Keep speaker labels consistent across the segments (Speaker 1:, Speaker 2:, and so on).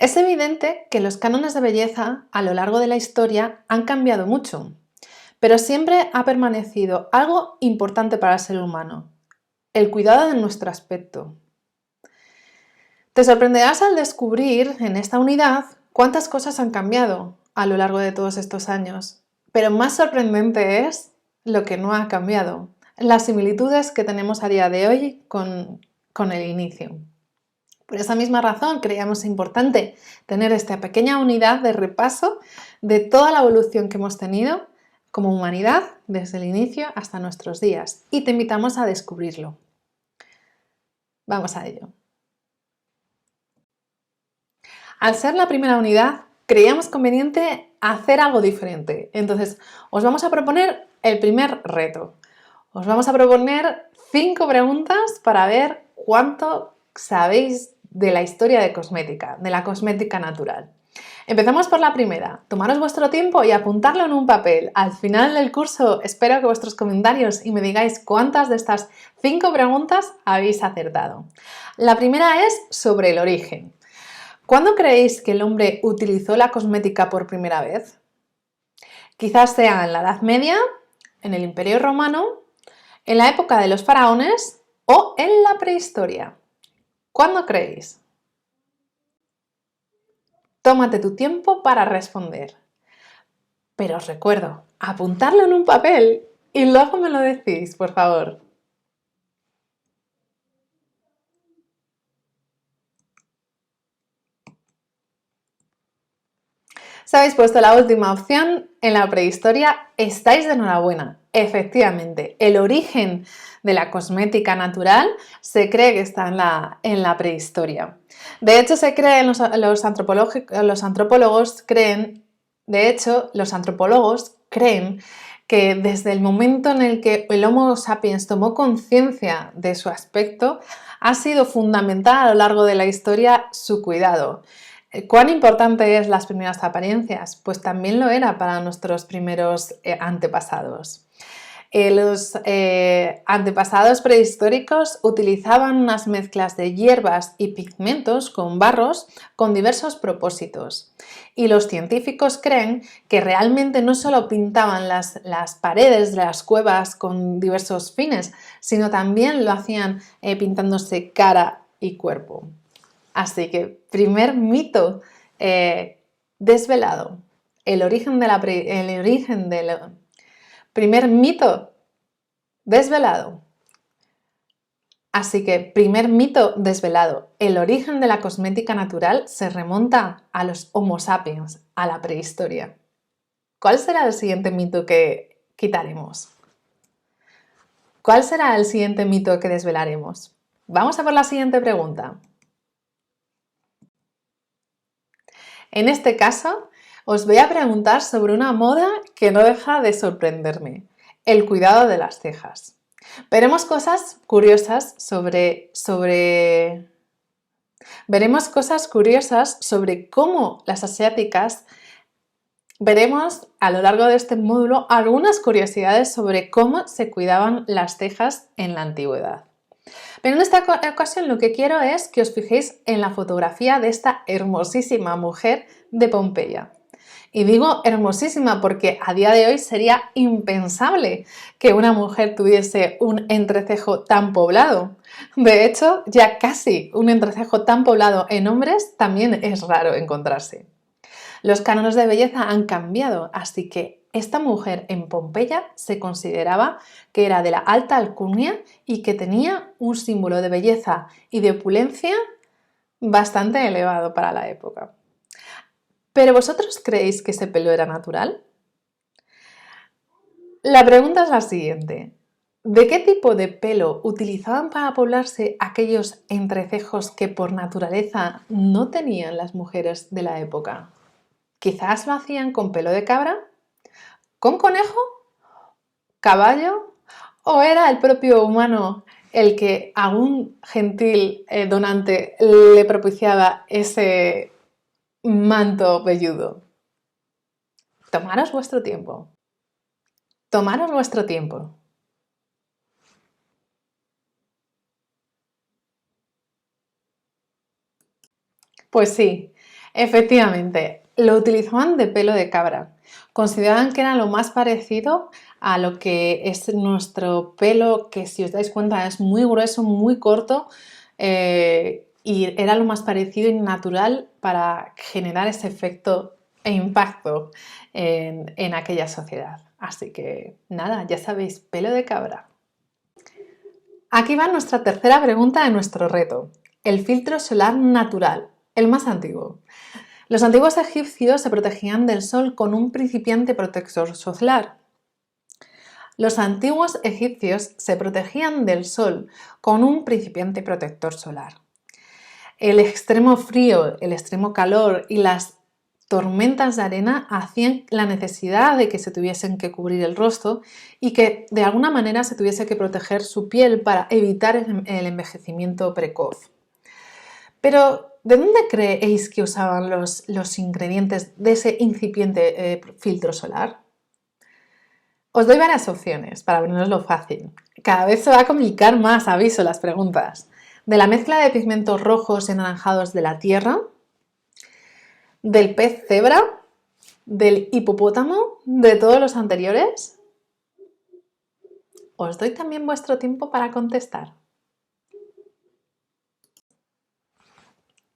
Speaker 1: Es evidente que los cánones de belleza a lo largo de la historia han cambiado mucho, pero siempre ha permanecido algo importante para el ser humano: el cuidado de nuestro aspecto. Te sorprenderás al descubrir en esta unidad cuántas cosas han cambiado a lo largo de todos estos años, pero más sorprendente es lo que no ha cambiado, las similitudes que tenemos a día de hoy con el inicio. Por esa misma razón creíamos importante tener esta pequeña unidad de repaso de toda la evolución que hemos tenido como humanidad desde el inicio hasta nuestros días, y te invitamos a descubrirlo. Vamos a ello. Al ser la primera unidad, creíamos conveniente hacer algo diferente. Entonces, os vamos a proponer el primer reto. Os vamos a proponer 5 preguntas para ver cuánto sabéis de la historia de cosmética, de la cosmética natural. Empezamos por la primera. Tomaros vuestro tiempo y apuntarlo en un papel. Al final del curso espero que vuestros comentarios y me digáis cuántas de estas 5 preguntas habéis acertado. La primera es sobre el origen. ¿Cuándo creéis que el hombre utilizó la cosmética por primera vez? Quizás sea en la Edad Media, en el Imperio Romano, en la época de los faraones o en la prehistoria. ¿Cuándo creéis? Tómate tu tiempo para responder. Pero os recuerdo, apuntarlo en un papel y luego me lo decís, por favor. Si habéis puesto la última opción, en la prehistoria, estáis de enhorabuena. Efectivamente, el origen de la cosmética natural se cree que está en la prehistoria. De hecho, se cree, los antropólogos creen, que desde el momento en el que el Homo sapiens tomó conciencia de su aspecto, ha sido fundamental a lo largo de la historia su cuidado. ¿Cuán importante es las primeras apariencias? Pues también lo era para nuestros primeros antepasados. Los antepasados prehistóricos utilizaban unas mezclas de hierbas y pigmentos con barros con diversos propósitos. Y los científicos creen que realmente no solo pintaban las paredes de las cuevas con diversos fines, sino también lo hacían pintándose cara y cuerpo. Así que, primer mito desvelado. Primer mito desvelado. Así que, primer mito desvelado. El origen de la cosmética natural se remonta a los Homo sapiens, a la prehistoria. ¿Cuál será el siguiente mito que quitaremos? ¿Cuál será el siguiente mito que desvelaremos? Vamos a por la siguiente pregunta. En este caso, os voy a preguntar sobre una moda que no deja de sorprenderme: el cuidado de las cejas. Veremos cosas curiosas sobre cómo las asiáticas. Veremos a lo largo de este módulo algunas curiosidades sobre cómo se cuidaban las cejas en la antigüedad. Pero en esta ocasión lo que quiero es que os fijéis en la fotografía de esta hermosísima mujer de Pompeya. Y digo hermosísima porque a día de hoy sería impensable que una mujer tuviese un entrecejo tan poblado. De hecho, ya casi un entrecejo tan poblado en hombres también es raro encontrarse. Los cánones de belleza han cambiado, así que esta mujer en Pompeya se consideraba que era de la alta alcurnia y que tenía un símbolo de belleza y de opulencia bastante elevado para la época. ¿Pero vosotros creéis que ese pelo era natural? La pregunta es la siguiente: ¿de qué tipo de pelo utilizaban para poblarse aquellos entrecejos que por naturaleza no tenían las mujeres de la época? ¿Quizás lo hacían con pelo de cabra? ¿Con conejo? ¿Caballo? ¿O era el propio humano el que a un gentil donante le propiciaba ese manto velludo? Tomaros vuestro tiempo. Tomaros vuestro tiempo. Pues sí, Efectivamente, lo utilizaban de pelo de cabra. Consideraban que era lo más parecido a lo que es nuestro pelo, que si os dais cuenta es muy grueso, muy corto, y era lo más parecido y natural para generar ese efecto e impacto en aquella sociedad. Así que nada, ya sabéis, pelo de cabra. Aquí va nuestra tercera pregunta de nuestro reto. El filtro solar natural, el más antiguo. Los antiguos egipcios se protegían del sol con un principiante protector solar. Los antiguos egipcios se protegían del sol con un principiante protector solar. El extremo frío, el extremo calor y las tormentas de arena hacían la necesidad de que se tuviesen que cubrir el rostro y que de alguna manera se tuviese que proteger su piel para evitar el envejecimiento precoz. Pero, ¿de dónde creéis que usaban los ingredientes de ese incipiente filtro solar? Os doy varias opciones para poneroslo fácil. Cada vez se va a complicar más, aviso, las preguntas. De la mezcla de pigmentos rojos y anaranjados de la tierra, del pez cebra, del hipopótamo, de todos los anteriores. Os doy también vuestro tiempo para contestar.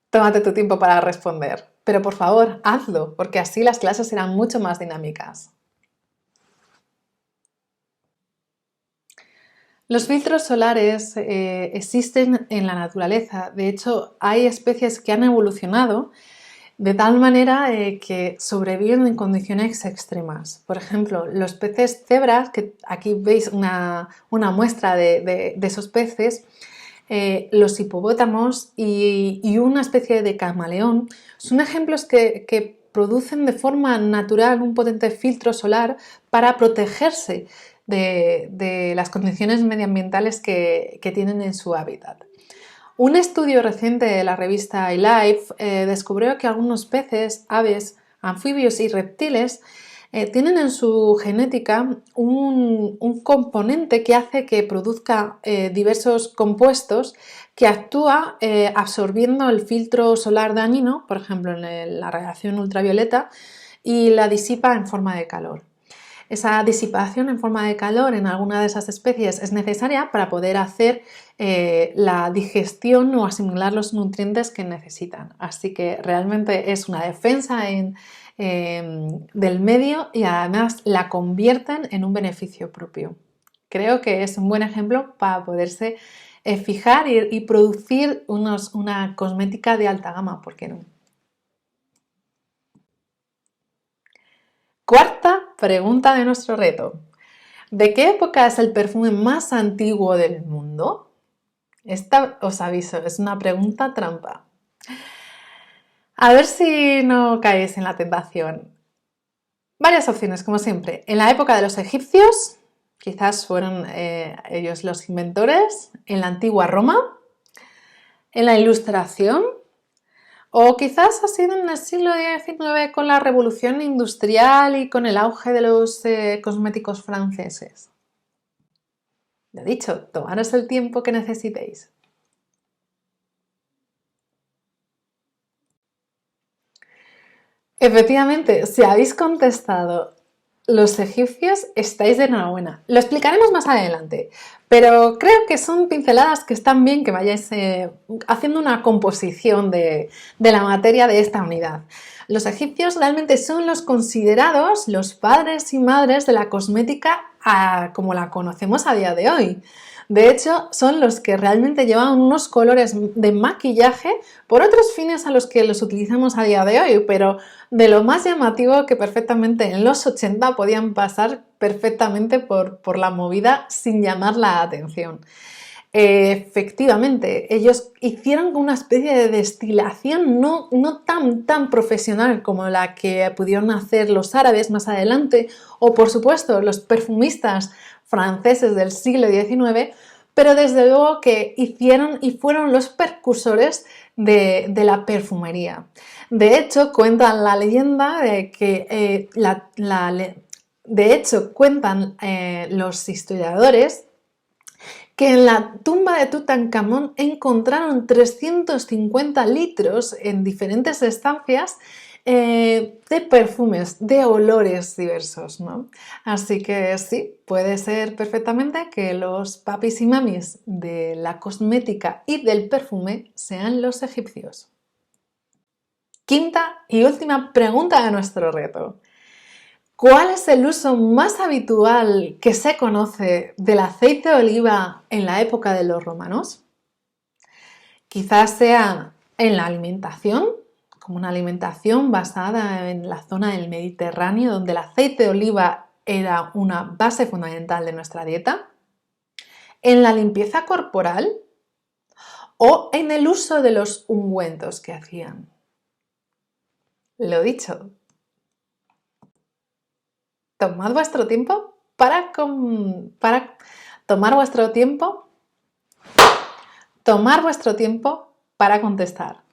Speaker 1: Tómate tu tiempo para responder, pero por favor, hazlo, porque así las clases serán mucho más dinámicas. Los filtros solares existen en la naturaleza. De hecho, hay especies que han evolucionado de tal manera que sobreviven en condiciones extremas. Por ejemplo, los peces cebras, que aquí veis una muestra de esos peces, los hipopótamos y una especie de camaleón, son ejemplos que producen de forma natural un potente filtro solar para protegerse de las condiciones medioambientales que tienen en su hábitat. Un estudio reciente de la revista iLife descubrió que algunos peces, aves, anfibios y reptiles tienen en su genética un componente que hace que produzca diversos compuestos que actúa absorbiendo el filtro solar dañino, por ejemplo en la radiación ultravioleta, y la disipa en forma de calor. Esa disipación en forma de calor en alguna de esas especies es necesaria para poder hacer la digestión o asimilar los nutrientes que necesitan. Así que realmente es una defensa del medio y además la convierten en un beneficio propio. Creo que es un buen ejemplo para poderse fijar y producir una cosmética de alta gama, ¿por qué no? Cuarta pregunta de nuestro reto. ¿De qué época es el perfume más antiguo del mundo? Esta, os aviso, es una pregunta trampa. A ver si no caéis en la tentación. Varias opciones, como siempre. En la época de los egipcios, quizás fueron ellos los inventores. En la antigua Roma. En la Ilustración. O quizás ha sido en el siglo XIX con la revolución industrial y con el auge de los cosméticos franceses. Lo dicho, tomaros el tiempo que necesitéis. Efectivamente, si habéis contestado los egipcios, estáis de enhorabuena. Lo explicaremos más adelante, pero creo que son pinceladas que están bien que vayáis haciendo una composición de la materia de esta unidad. Los egipcios realmente son los considerados los padres y madres de la cosmética como la conocemos a día de hoy. De hecho, son los que realmente llevaban unos colores de maquillaje por otros fines a los que los utilizamos a día de hoy, pero de lo más llamativo que perfectamente en los 80 podían pasar perfectamente por la movida sin llamar la atención. Efectivamente, ellos hicieron una especie de destilación no tan profesional como la que pudieron hacer los árabes más adelante o por supuesto los perfumistas franceses del siglo XIX, pero desde luego que hicieron y fueron los precursores de la perfumería. De hecho, cuentan la leyenda de que cuentan los historiadores que en la tumba de Tutankamón encontraron 350 litros en diferentes estancias de perfumes, de olores diversos, ¿no? Así que sí, puede ser perfectamente que los papis y mamis de la cosmética y del perfume sean los egipcios. Quinta y última pregunta de nuestro reto. ¿Cuál es el uso más habitual que se conoce del aceite de oliva en la época de los romanos? Quizás sea en la alimentación, como una alimentación basada en la zona del Mediterráneo, donde el aceite de oliva era una base fundamental de nuestra dieta, en la limpieza corporal o en el uso de los ungüentos que hacían. Lo dicho, tomad vuestro tiempo para tomar vuestro tiempo para contestar.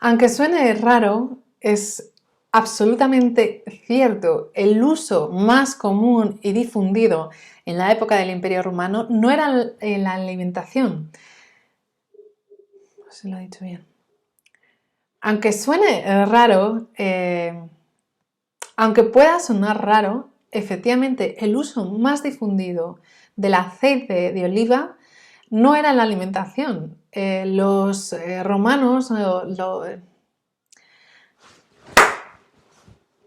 Speaker 1: Aunque suene raro, es absolutamente cierto. El uso más común y difundido en la época del Imperio Romano no era en la alimentación. No sé si lo he dicho bien. Aunque suene raro, aunque pueda sonar raro, efectivamente el uso más difundido del aceite de oliva no era en la alimentación. Los romanos,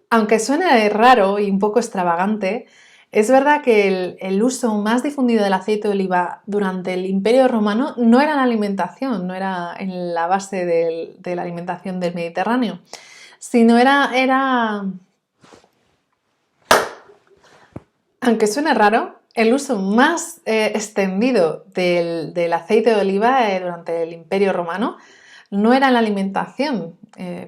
Speaker 1: aunque suene raro y un poco extravagante, es verdad que el uso más difundido del aceite de oliva durante el Imperio Romano no era en la alimentación, no era en la base de la alimentación del Mediterráneo, sino era, aunque suene raro, el uso más extendido del aceite de oliva durante el Imperio Romano no era en la alimentación,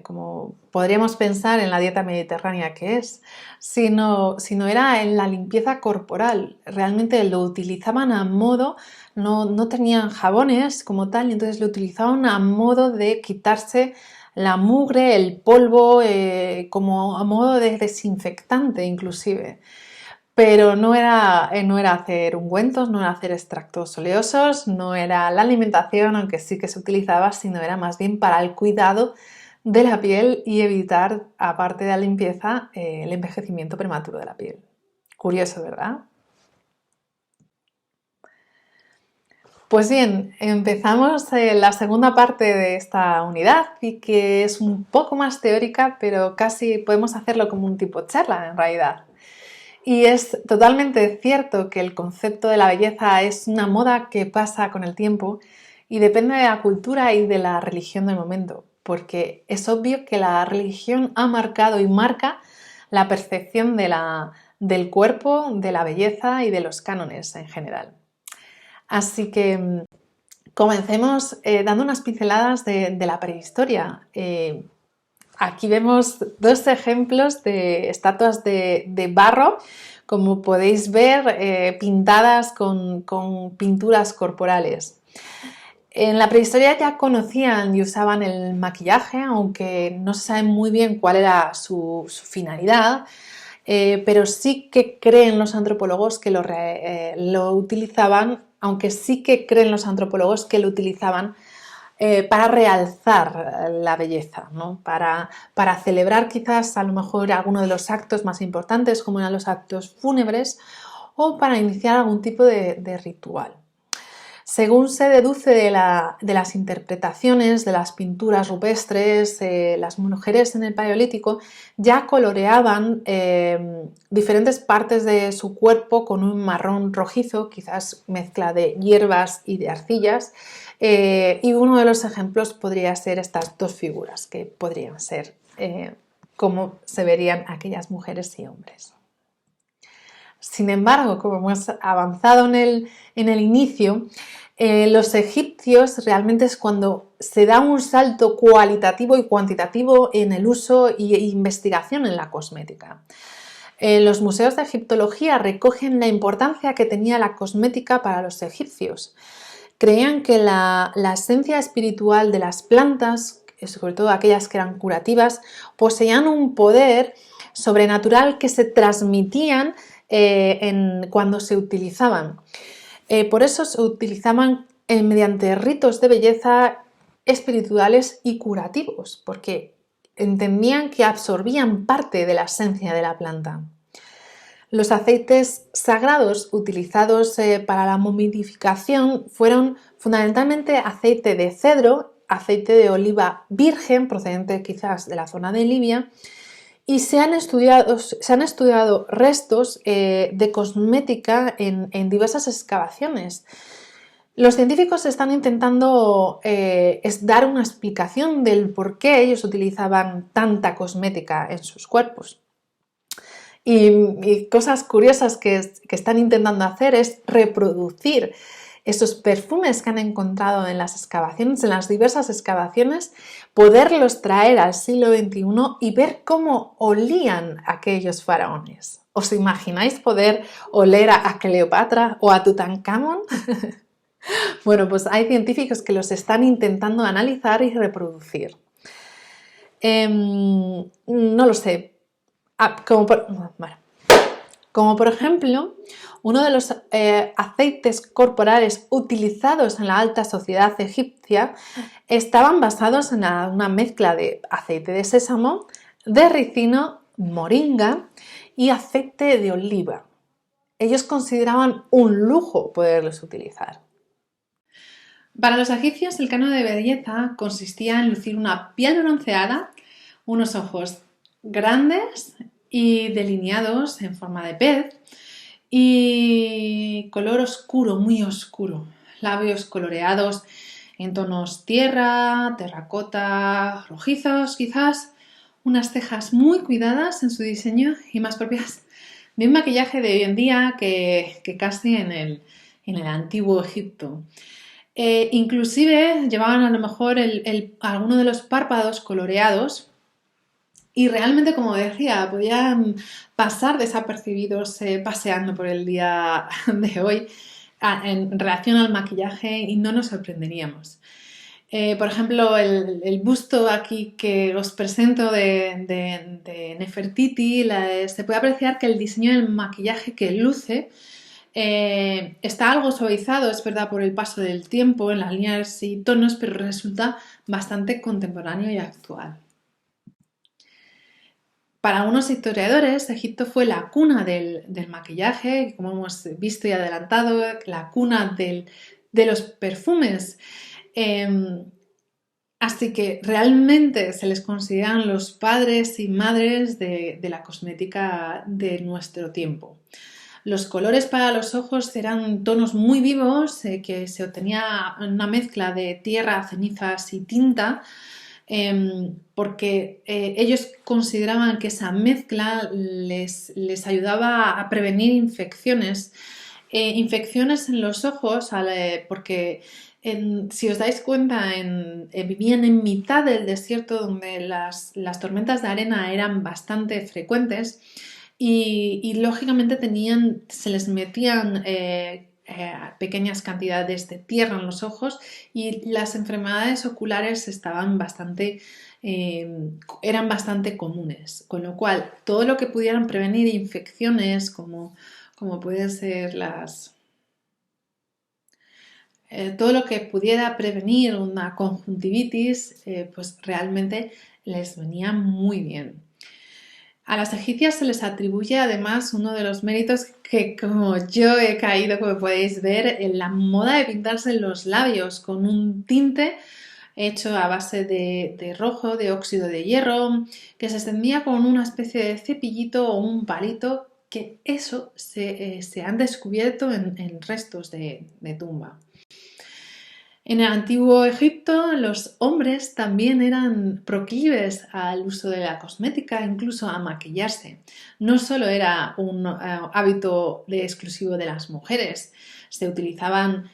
Speaker 1: como podríamos pensar en la dieta mediterránea que es, sino era en la limpieza corporal. Realmente lo utilizaban a modo, no tenían jabones como tal, y entonces lo utilizaban a modo de quitarse la mugre, el polvo, como a modo de desinfectante inclusive. Pero no era hacer ungüentos, no era hacer extractos oleosos, no era la alimentación, aunque sí que se utilizaba, sino era más bien para el cuidado de la piel y evitar, aparte de la limpieza, el envejecimiento prematuro de la piel. Curioso, ¿verdad? Pues bien, empezamos la segunda parte de esta unidad y que es un poco más teórica, pero casi podemos hacerlo como un tipo charla en realidad. Y es totalmente cierto que el concepto de la belleza es una moda que pasa con el tiempo y depende de la cultura y de la religión del momento, porque es obvio que la religión ha marcado y marca la percepción del cuerpo, de la belleza y de los cánones en general. Así que comencemos dando unas pinceladas de la prehistoria. Aquí vemos dos ejemplos de estatuas de barro, como podéis ver, pintadas con pinturas corporales. En la prehistoria ya conocían y usaban el maquillaje, aunque no se sabe muy bien cuál era su finalidad, pero sí que creen los antropólogos que lo utilizaban, aunque sí que creen los antropólogos que lo utilizaban para realzar la belleza, ¿no? Para celebrar quizás a lo mejor alguno de los actos más importantes, como eran los actos fúnebres, o para iniciar algún tipo de ritual. Según se deduce de las interpretaciones de las pinturas rupestres, las mujeres en el Paleolítico ya coloreaban diferentes partes de su cuerpo con un marrón rojizo, quizás mezcla de hierbas y de arcillas, y uno de los ejemplos podría ser estas dos figuras, que podrían ser cómo se verían aquellas mujeres y hombres. Sin embargo, como hemos avanzado en el inicio, los egipcios realmente es cuando se da un salto cualitativo y cuantitativo en el uso e investigación en la cosmética. Los museos de egiptología recogen la importancia que tenía la cosmética para los egipcios. Creían que la esencia espiritual de las plantas, sobre todo aquellas que eran curativas, poseían un poder sobrenatural que se transmitían cuando se utilizaban. Por eso se utilizaban mediante ritos de belleza espirituales y curativos, porque entendían que absorbían parte de la esencia de la planta. Los aceites sagrados utilizados para la momificación fueron fundamentalmente aceite de cedro, aceite de oliva virgen procedente quizás de la zona de Libia, y se han estudiado restos de cosmética en diversas excavaciones. Los científicos están intentando dar una explicación del por qué ellos utilizaban tanta cosmética en sus cuerpos. Y cosas curiosas que están intentando hacer es reproducir esos perfumes que han encontrado en las excavaciones, en las diversas excavaciones, poderlos traer al siglo XXI y ver cómo olían aquellos faraones. ¿Os imagináis poder oler a Cleopatra o a Tutankamón? Bueno, pues hay científicos que los están intentando analizar y reproducir. No lo sé. Como por ejemplo, uno de los aceites corporales utilizados en la alta sociedad egipcia estaban basados en una mezcla de aceite de sésamo, de ricino, moringa y aceite de oliva. Ellos consideraban un lujo poderlos utilizar. Para los egipcios, el canon de belleza consistía en lucir una piel bronceada, unos ojos grandes y delineados en forma de pez y color oscuro, muy oscuro, labios coloreados en tonos tierra, terracota, rojizos quizás, unas cejas muy cuidadas en su diseño y más propias de un maquillaje de hoy en día que casi en el antiguo Egipto. Inclusive llevaban a lo mejor alguno de los párpados coloreados y realmente, como decía, podían pasar desapercibidos paseando por el día de hoy en relación al maquillaje y no nos sorprenderíamos. Por ejemplo, el busto aquí que os presento de Nefertiti, se puede apreciar que el diseño del maquillaje que luce está algo suavizado, es verdad, por el paso del tiempo en las líneas y tonos, pero resulta bastante contemporáneo y actual. Para algunos historiadores, Egipto fue la cuna del maquillaje, como hemos visto y adelantado, la cuna de los perfumes. Así que realmente se les consideran los padres y madres de la cosmética de nuestro tiempo. Los colores para los ojos eran tonos muy vivos, que se obtenía una mezcla de tierra, cenizas y tinta, porque ellos consideraban que esa mezcla les ayudaba a prevenir infecciones. Infecciones en los ojos, porque si os dais cuenta, vivían en mitad del desierto donde las tormentas de arena eran bastante frecuentes y lógicamente se les metían pequeñas cantidades de tierra en los ojos y las enfermedades oculares eran bastante comunes, con lo cual todo lo que pudieran prevenir infecciones como pueden ser todo lo que pudiera prevenir una conjuntivitis, pues realmente les venía muy bien. A las egipcias se les atribuye además uno de los méritos que, como yo he caído, como podéis ver, en la moda de pintarse los labios con un tinte hecho a base de rojo, de óxido de hierro, que se extendía con una especie de cepillito o un palito, que eso se han descubierto en restos de tumba. En el antiguo Egipto los hombres también eran proclives al uso de la cosmética, incluso a maquillarse. No solo era un hábito exclusivo de las mujeres, se utilizaban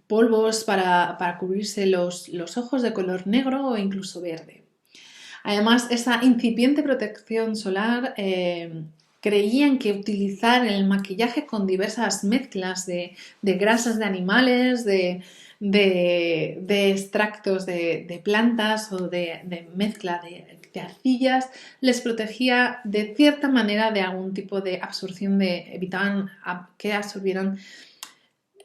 Speaker 1: polvos para cubrirse los ojos de color negro o incluso verde. Además, esa incipiente protección solar creían que utilizar el maquillaje con diversas mezclas de grasas de animales, de extractos de plantas o de mezcla de arcillas, les protegía de cierta manera de algún tipo de absorción, evitaban que absorbieran.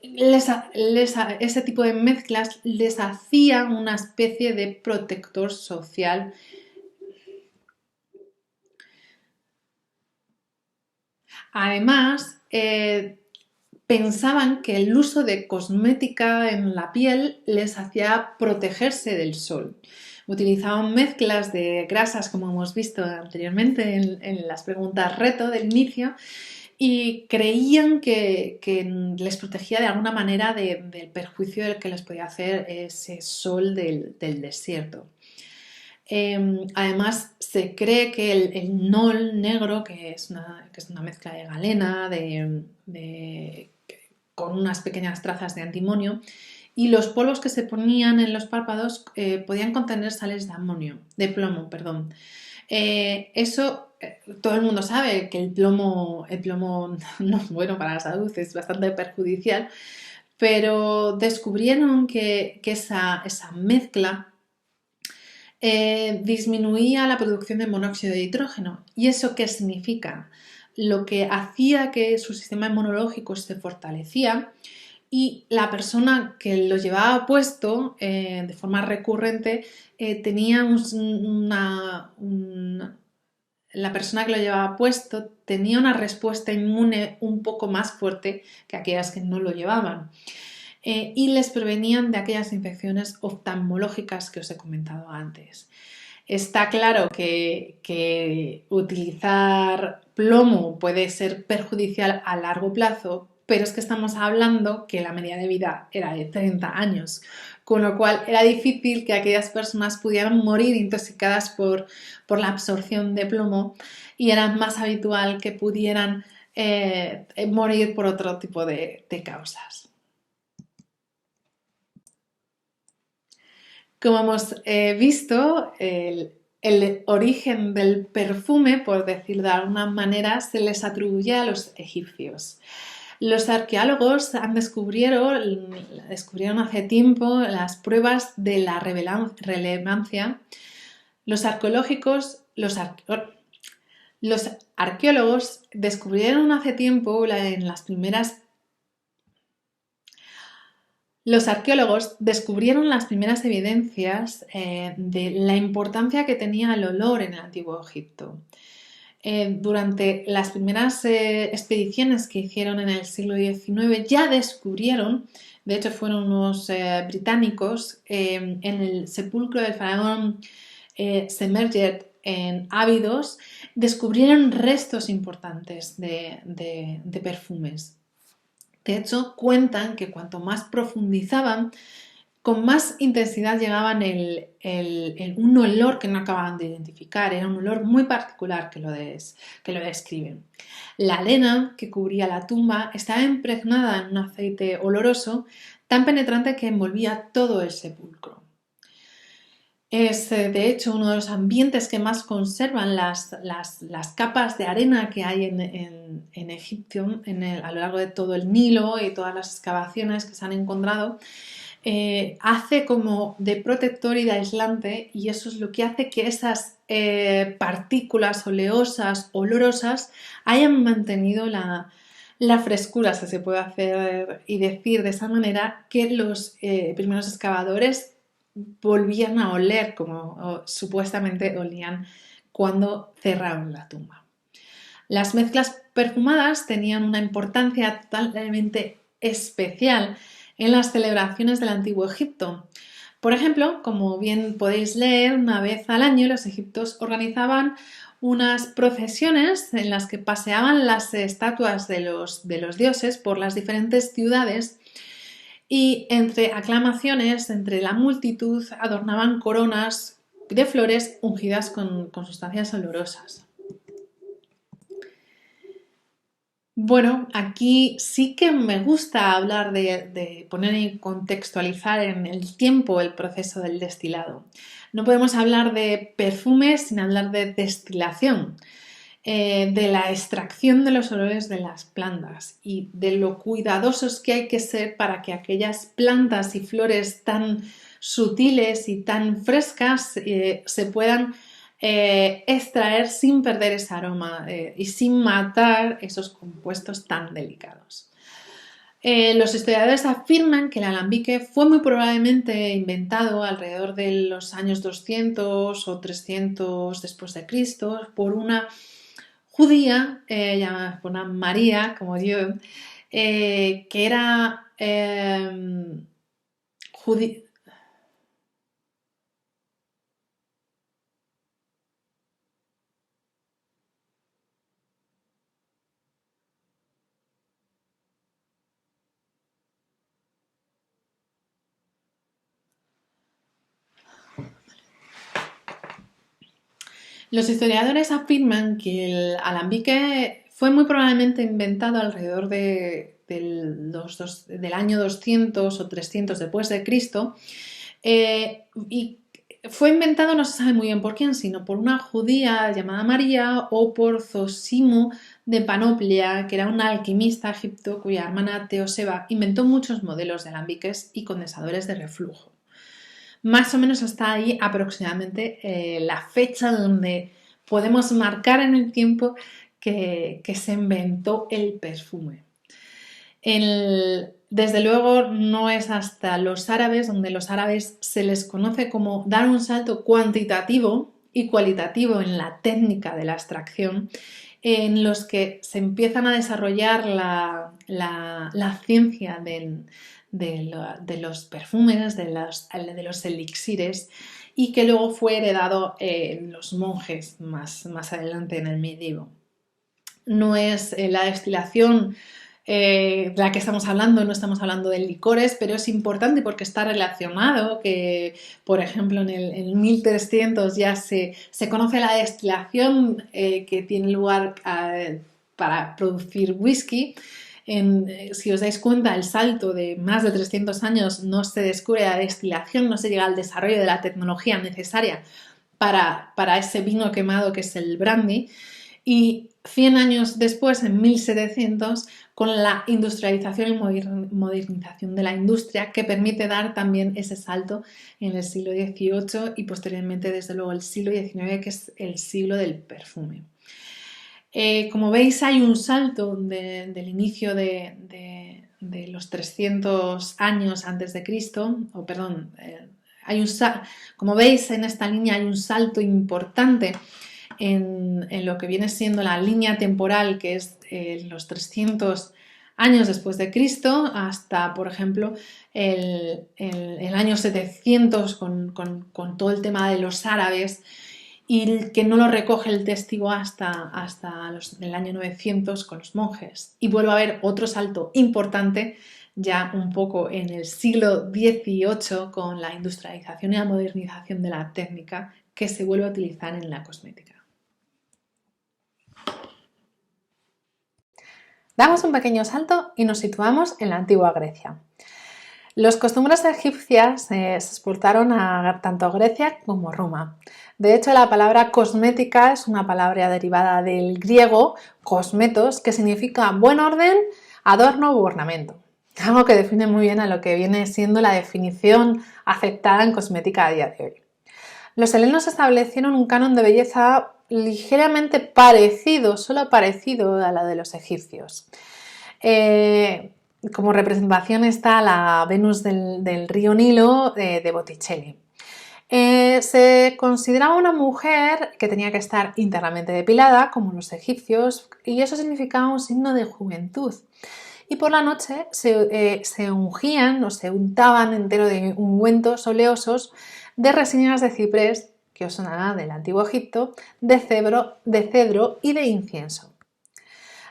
Speaker 1: Ese tipo de mezclas les hacían una especie de protector social. Además, pensaban que el uso de cosmética en la piel les hacía protegerse del sol. Utilizaban mezclas de grasas, como hemos visto anteriormente en las preguntas reto del inicio, y creían que les protegía de alguna manera del perjuicio del que les podía hacer ese sol del desierto. Además, se cree que el nol negro, que es una mezcla de galena con unas pequeñas trazas de antimonio, y los polvos que se ponían en los párpados podían contener sales de plomo, perdón. Eso todo el mundo sabe que el plomo no es bueno para la salud, es bastante perjudicial, pero descubrieron que esa mezcla disminuía la producción de monóxido de nitrógeno. ¿Y eso qué significa? Lo que hacía que su sistema inmunológico se fortalecía y la persona que lo llevaba puesto de forma recurrente la persona que lo llevaba puesto tenía una respuesta inmune un poco más fuerte que aquellas que no lo llevaban. Y les prevenían de aquellas infecciones oftalmológicas que os he comentado antes. Está claro que utilizar plomo puede ser perjudicial a largo plazo, pero es que estamos hablando que la media de vida era de 30 años, con lo cual era difícil que aquellas personas pudieran morir intoxicadas por la absorción de plomo y era más habitual que pudieran morir por otro tipo de causas. Como hemos visto, el origen del perfume, por decirlo de alguna manera, se les atribuye a los egipcios. Los arqueólogos descubrieron hace tiempo las pruebas de la relevancia. Los arqueólogos descubrieron hace tiempo Los arqueólogos descubrieron las primeras evidencias de la importancia que tenía el olor en el Antiguo Egipto. Durante las primeras expediciones que hicieron en el siglo XIX ya descubrieron, de hecho fueron unos británicos, en el sepulcro del faraón Semerjet en Abidos, descubrieron restos importantes de perfumes. De hecho, cuentan que cuanto más profundizaban, con más intensidad llegaban un olor que no acababan de identificar. Era un olor muy particular que lo describen. La arena que cubría la tumba estaba impregnada en un aceite oloroso tan penetrante que envolvía todo el sepulcro. Es, de hecho, uno de los ambientes que más conservan las capas de arena que hay en Egipto, a lo largo de todo el Nilo y todas las excavaciones que se han encontrado. Hace como de protector y de aislante, y eso es lo que hace que esas partículas oleosas, olorosas, hayan mantenido la frescura, si se puede hacer y decir de esa manera, que los primeros excavadores volvían a oler como supuestamente olían cuando cerraron la tumba. Las mezclas perfumadas tenían una importancia totalmente especial en las celebraciones del Antiguo Egipto. Por ejemplo, como bien podéis leer, una vez al año los egipcios organizaban unas procesiones en las que paseaban las estatuas de los dioses por las diferentes ciudades y entre aclamaciones, entre la multitud, adornaban coronas de flores ungidas con sustancias olorosas. Bueno, aquí sí que me gusta hablar de poner y contextualizar en el tiempo el proceso del destilado. No podemos hablar de perfumes sin hablar de destilación, de la extracción de los olores de las plantas y de lo cuidadosos que hay que ser para que aquellas plantas y flores tan sutiles y tan frescas se puedan extraer sin perder ese aroma y sin matar esos compuestos tan delicados. Los historiadores afirman que el alambique fue muy probablemente inventado alrededor de los años 200 o 300 después de Cristo por una judía, llamada por una María, como yo, que era judía. Los historiadores afirman que el alambique fue muy probablemente inventado alrededor del año 200 o 300 después de Cristo y fue inventado, no se sabe muy bien por quién, sino por una judía llamada María o por Zosimo de Panoplia, que era una alquimista egipto cuya hermana Teoseba inventó muchos modelos de alambiques y condensadores de reflujo. Más o menos está ahí aproximadamente la fecha donde podemos marcar en el tiempo que se inventó el perfume. Desde luego no es hasta los árabes, donde los árabes se les conoce como dar un salto cuantitativo y cualitativo en la técnica de la extracción, en los que se empiezan a desarrollar la ciencia de los perfumes, de los elixires, y que luego fue heredado en los monjes más adelante en el medievo. No es la destilación de la que estamos hablando, no estamos hablando de licores, pero es importante porque está relacionado, que por ejemplo en el 1300 ya se conoce la destilación que tiene lugar para producir whisky. Si os dais cuenta, el salto de más de 300 años no se descubre la destilación, no se llega al desarrollo de la tecnología necesaria para ese vino quemado que es el brandy. Y 100 años después, en 1700, con la industrialización y modernización de la industria, que permite dar también ese salto en el siglo XVIII y posteriormente, desde luego, el siglo XIX, que es el siglo del perfume. Como veis, hay un salto del inicio de los 300 años antes de Cristo, o perdón, como veis en esta línea hay un salto importante en lo que viene siendo la línea temporal, que es los 300 años después de Cristo hasta, por ejemplo, el año 700 con todo el tema de los árabes, y que no lo recoge el testigo hasta el año 900 con los monjes. Y vuelve a haber otro salto importante ya un poco en el siglo XVIII con la industrialización y la modernización de la técnica que se vuelve a utilizar en la cosmética. Damos un pequeño salto y nos situamos en la antigua Grecia. Las costumbres egipcias se exportaron tanto a Grecia como a Roma. De hecho, la palabra cosmética es una palabra derivada del griego cosmetos, que significa buen orden, adorno u ornamento. Algo que define muy bien a lo que viene siendo la definición aceptada en cosmética a día de hoy. Los helenos establecieron un canon de belleza ligeramente parecido, solo parecido a la de los egipcios. Como representación está la Venus del río Nilo de Botticelli. Se consideraba una mujer que tenía que estar íntegramente depilada, como los egipcios, y eso significaba un signo de juventud. Y por la noche se ungían o se untaban entero de ungüentos oleosos de resinas de ciprés, que os sonará del antiguo Egipto, de cedro y de incienso.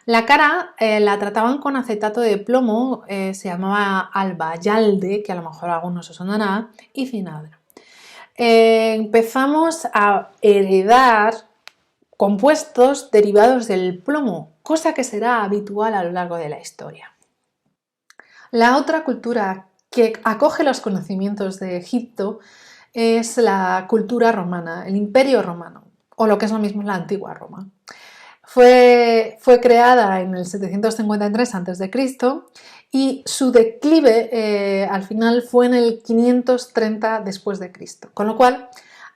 Speaker 1: La cara la trataban con acetato de plomo, se llamaba albayalde, que a lo mejor a algunos os sonará, y cinabro. Empezamos a heredar compuestos derivados del plomo, cosa que será habitual a lo largo de la historia. La otra cultura que acoge los conocimientos de Egipto es la cultura romana, el Imperio Romano, o lo que es lo mismo la antigua Roma. Fue creada en el 753 a.C. y su declive al final fue en el 530 después de Cristo, con lo cual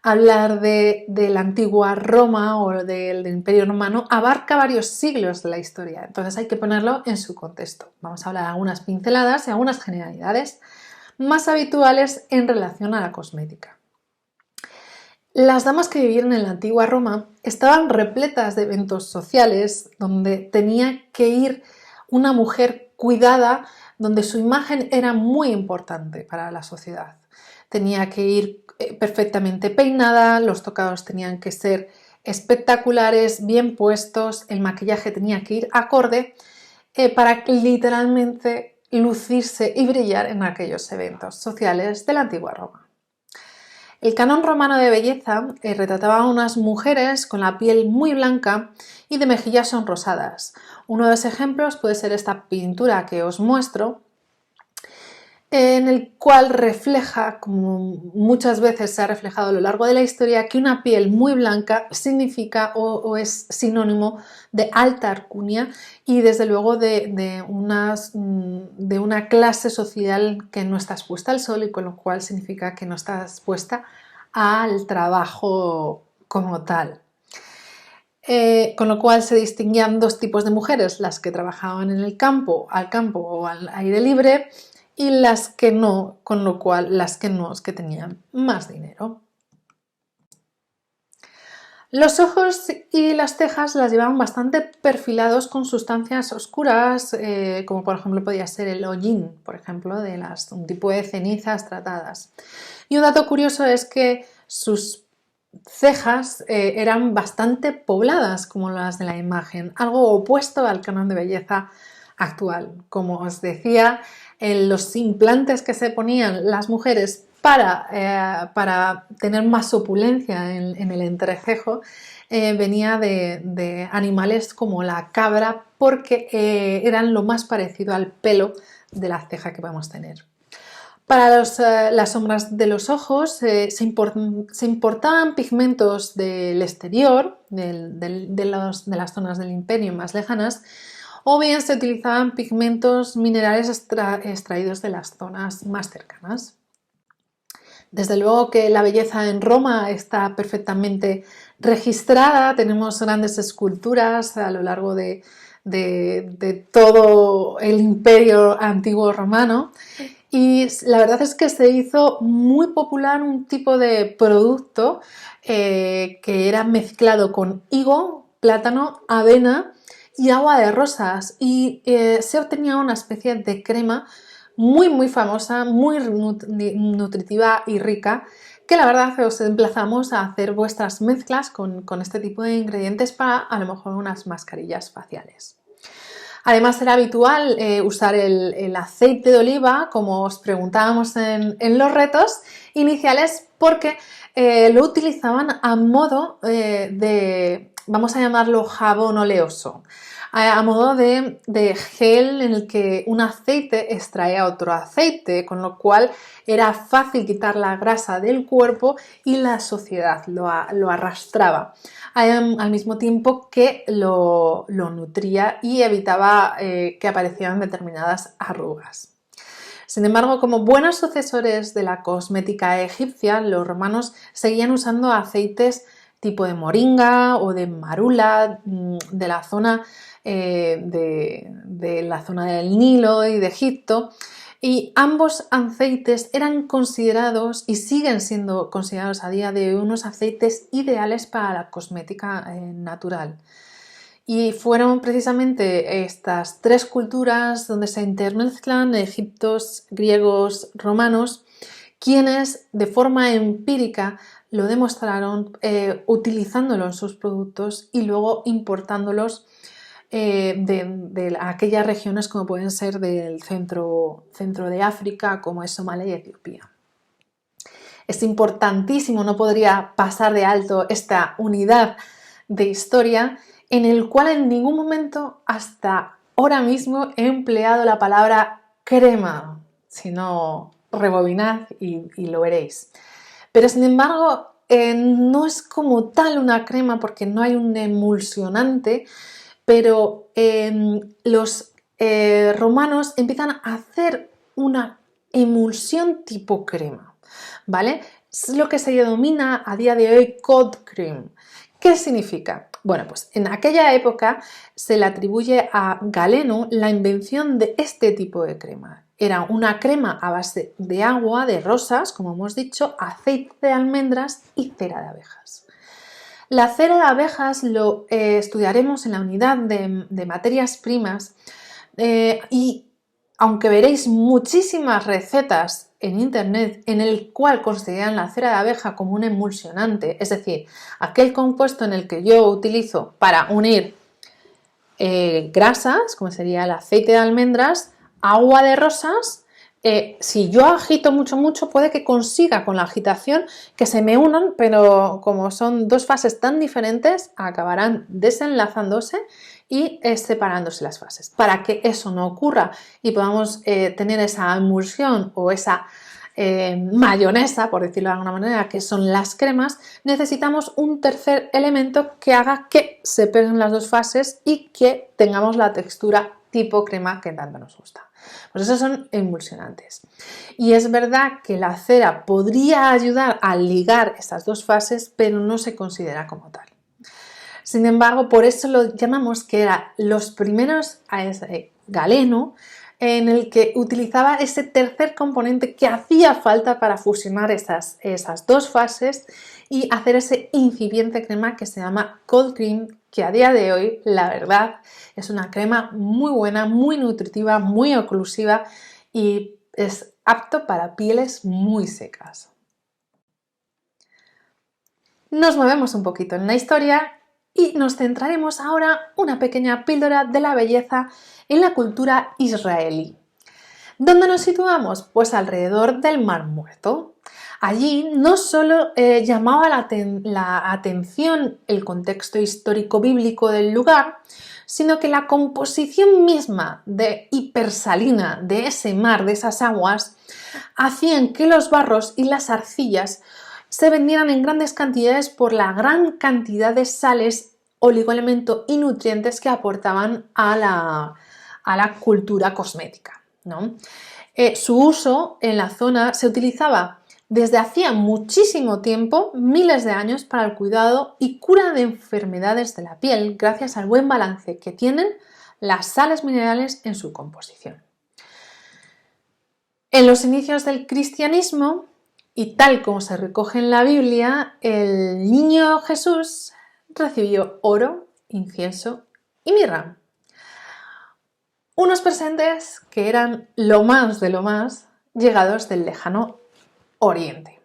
Speaker 1: hablar de la antigua Roma o del Imperio Romano abarca varios siglos de la historia, entonces hay que ponerlo en su contexto. Vamos a hablar de algunas pinceladas y algunas generalidades más habituales en relación a la cosmética. Las damas que vivían en la antigua Roma estaban repletas de eventos sociales donde tenía que ir una mujer cuidada, donde su imagen era muy importante para la sociedad. Tenía que ir perfectamente peinada, los tocados tenían que ser espectaculares, bien puestos, el maquillaje tenía que ir acorde para literalmente lucirse y brillar en aquellos eventos sociales de la antigua Roma. El canon romano de belleza retrataba a unas mujeres con la piel muy blanca y de mejillas sonrosadas. Uno de los ejemplos puede ser esta pintura que os muestro, en el cual refleja, como muchas veces se ha reflejado a lo largo de la historia, que una piel muy blanca significa o es sinónimo de alta alcurnia y desde luego de una clase social que no está expuesta al sol, y con lo cual significa que no está expuesta al trabajo como tal. Con lo cual se distinguían dos tipos de mujeres, las que trabajaban en el campo, al campo o al aire libre, y las que no, con lo cual las que no es que tenían más dinero. Los ojos y las cejas las llevaban bastante perfilados con sustancias oscuras, como por ejemplo podía ser el hollín, por ejemplo, un tipo de cenizas tratadas. Y un dato curioso es que sus cejas eran bastante pobladas como las de la imagen, algo opuesto al canon de belleza actual. Como os decía, los implantes que se ponían las mujeres para tener más opulencia en el entrecejo venía de animales como la cabra, porque eran lo más parecido al pelo de la ceja que podemos tener. Para las sombras de los ojos se importaban pigmentos del exterior, de las zonas del imperio más lejanas, o bien se utilizaban pigmentos minerales extraídos de las zonas más cercanas. Desde luego que la belleza en Roma está perfectamente registrada, tenemos grandes esculturas a lo largo de todo el imperio antiguo romano. Y la verdad es que se hizo muy popular un tipo de producto que era mezclado con higo, plátano, avena y agua de rosas, y se obtenía una especie de crema muy famosa, muy nutritiva y rica, que la verdad os emplazamos a hacer vuestras mezclas con este tipo de ingredientes para a lo mejor unas mascarillas faciales. Además era habitual usar el aceite de oliva, como os preguntábamos en los retos iniciales, porque lo utilizaban a modo vamos a llamarlo jabón oleoso, a modo de gel en el que un aceite extraía otro aceite, con lo cual era fácil quitar la grasa del cuerpo y la suciedad lo arrastraba, al mismo tiempo que lo nutría y evitaba que aparecieran determinadas arrugas. Sin embargo, como buenos sucesores de la cosmética egipcia, los romanos seguían usando aceites tipo de moringa o de marula de la zona la zona del Nilo y de Egipto, y ambos aceites eran considerados y siguen siendo considerados a día de hoy unos aceites ideales para la cosmética natural. Y fueron precisamente estas tres culturas donde se intermezclan egipcios, griegos, romanos, quienes de forma empírica lo demostraron utilizándolo en sus productos y luego importándolos de aquellas regiones como pueden ser del centro de África, como es Somalia y Etiopía. Es importantísimo, no podría pasar de alto esta unidad de historia en el cual en ningún momento hasta ahora mismo he empleado la palabra crema, sino rebobinad y lo veréis. Pero sin embargo no es como tal una crema porque no hay un emulsionante, pero los romanos empiezan a hacer una emulsión tipo crema, ¿vale? Es lo que se denomina a día de hoy cold cream. ¿Qué significa? Bueno, pues en aquella época se le atribuye a Galeno la invención de este tipo de crema. Era una crema a base de agua, de rosas, como hemos dicho, aceite de almendras y cera de abejas. La cera de abejas lo estudiaremos en la unidad de materias primas y aunque veréis muchísimas recetas en internet en el cual consideran la cera de abeja como un emulsionante, es decir, aquel compuesto en el que yo utilizo para unir grasas, como sería el aceite de almendras, agua de rosas, si yo agito mucho, puede que consiga con la agitación que se me unan, pero como son dos fases tan diferentes, acabarán desenlazándose y separándose las fases. Para que eso no ocurra y podamos tener esa emulsión o esa mayonesa, por decirlo de alguna manera, que son las cremas, necesitamos un tercer elemento que haga que se peguen las dos fases y que tengamos la textura tipo crema que tanto nos gusta. Pues esos son emulsionantes. Y es verdad que la cera podría ayudar a ligar estas dos fases, pero no se considera como tal. Sin embargo, por eso lo llamamos que era los primeros a ese Galeno, en el que utilizaba ese tercer componente que hacía falta para fusionar esas dos fases y hacer ese incipiente crema que se llama cold cream, que a día de hoy, la verdad, es una crema muy buena, muy nutritiva, muy oclusiva y es apto para pieles muy secas. Nos movemos un poquito en la historia y nos centraremos ahora una pequeña píldora de la belleza en la cultura israelí. ¿Dónde nos situamos? Pues alrededor del Mar Muerto. Allí no solo llamaba la atención el contexto histórico bíblico del lugar, sino que la composición misma de hipersalina de ese mar, de esas aguas, hacían que los barros y las arcillas se vendieran en grandes cantidades por la gran cantidad de sales, oligoelementos y nutrientes que aportaban a la cultura cosmética, ¿no? Su uso en la zona se utilizaba desde hacía muchísimo tiempo, miles de años, para el cuidado y cura de enfermedades de la piel, gracias al buen balance que tienen las sales minerales en su composición. En los inicios del cristianismo, y tal como se recoge en la Biblia, el niño Jesús recibió oro, incienso y mirra. Unos presentes que eran lo más de lo más llegados del lejano Oriente.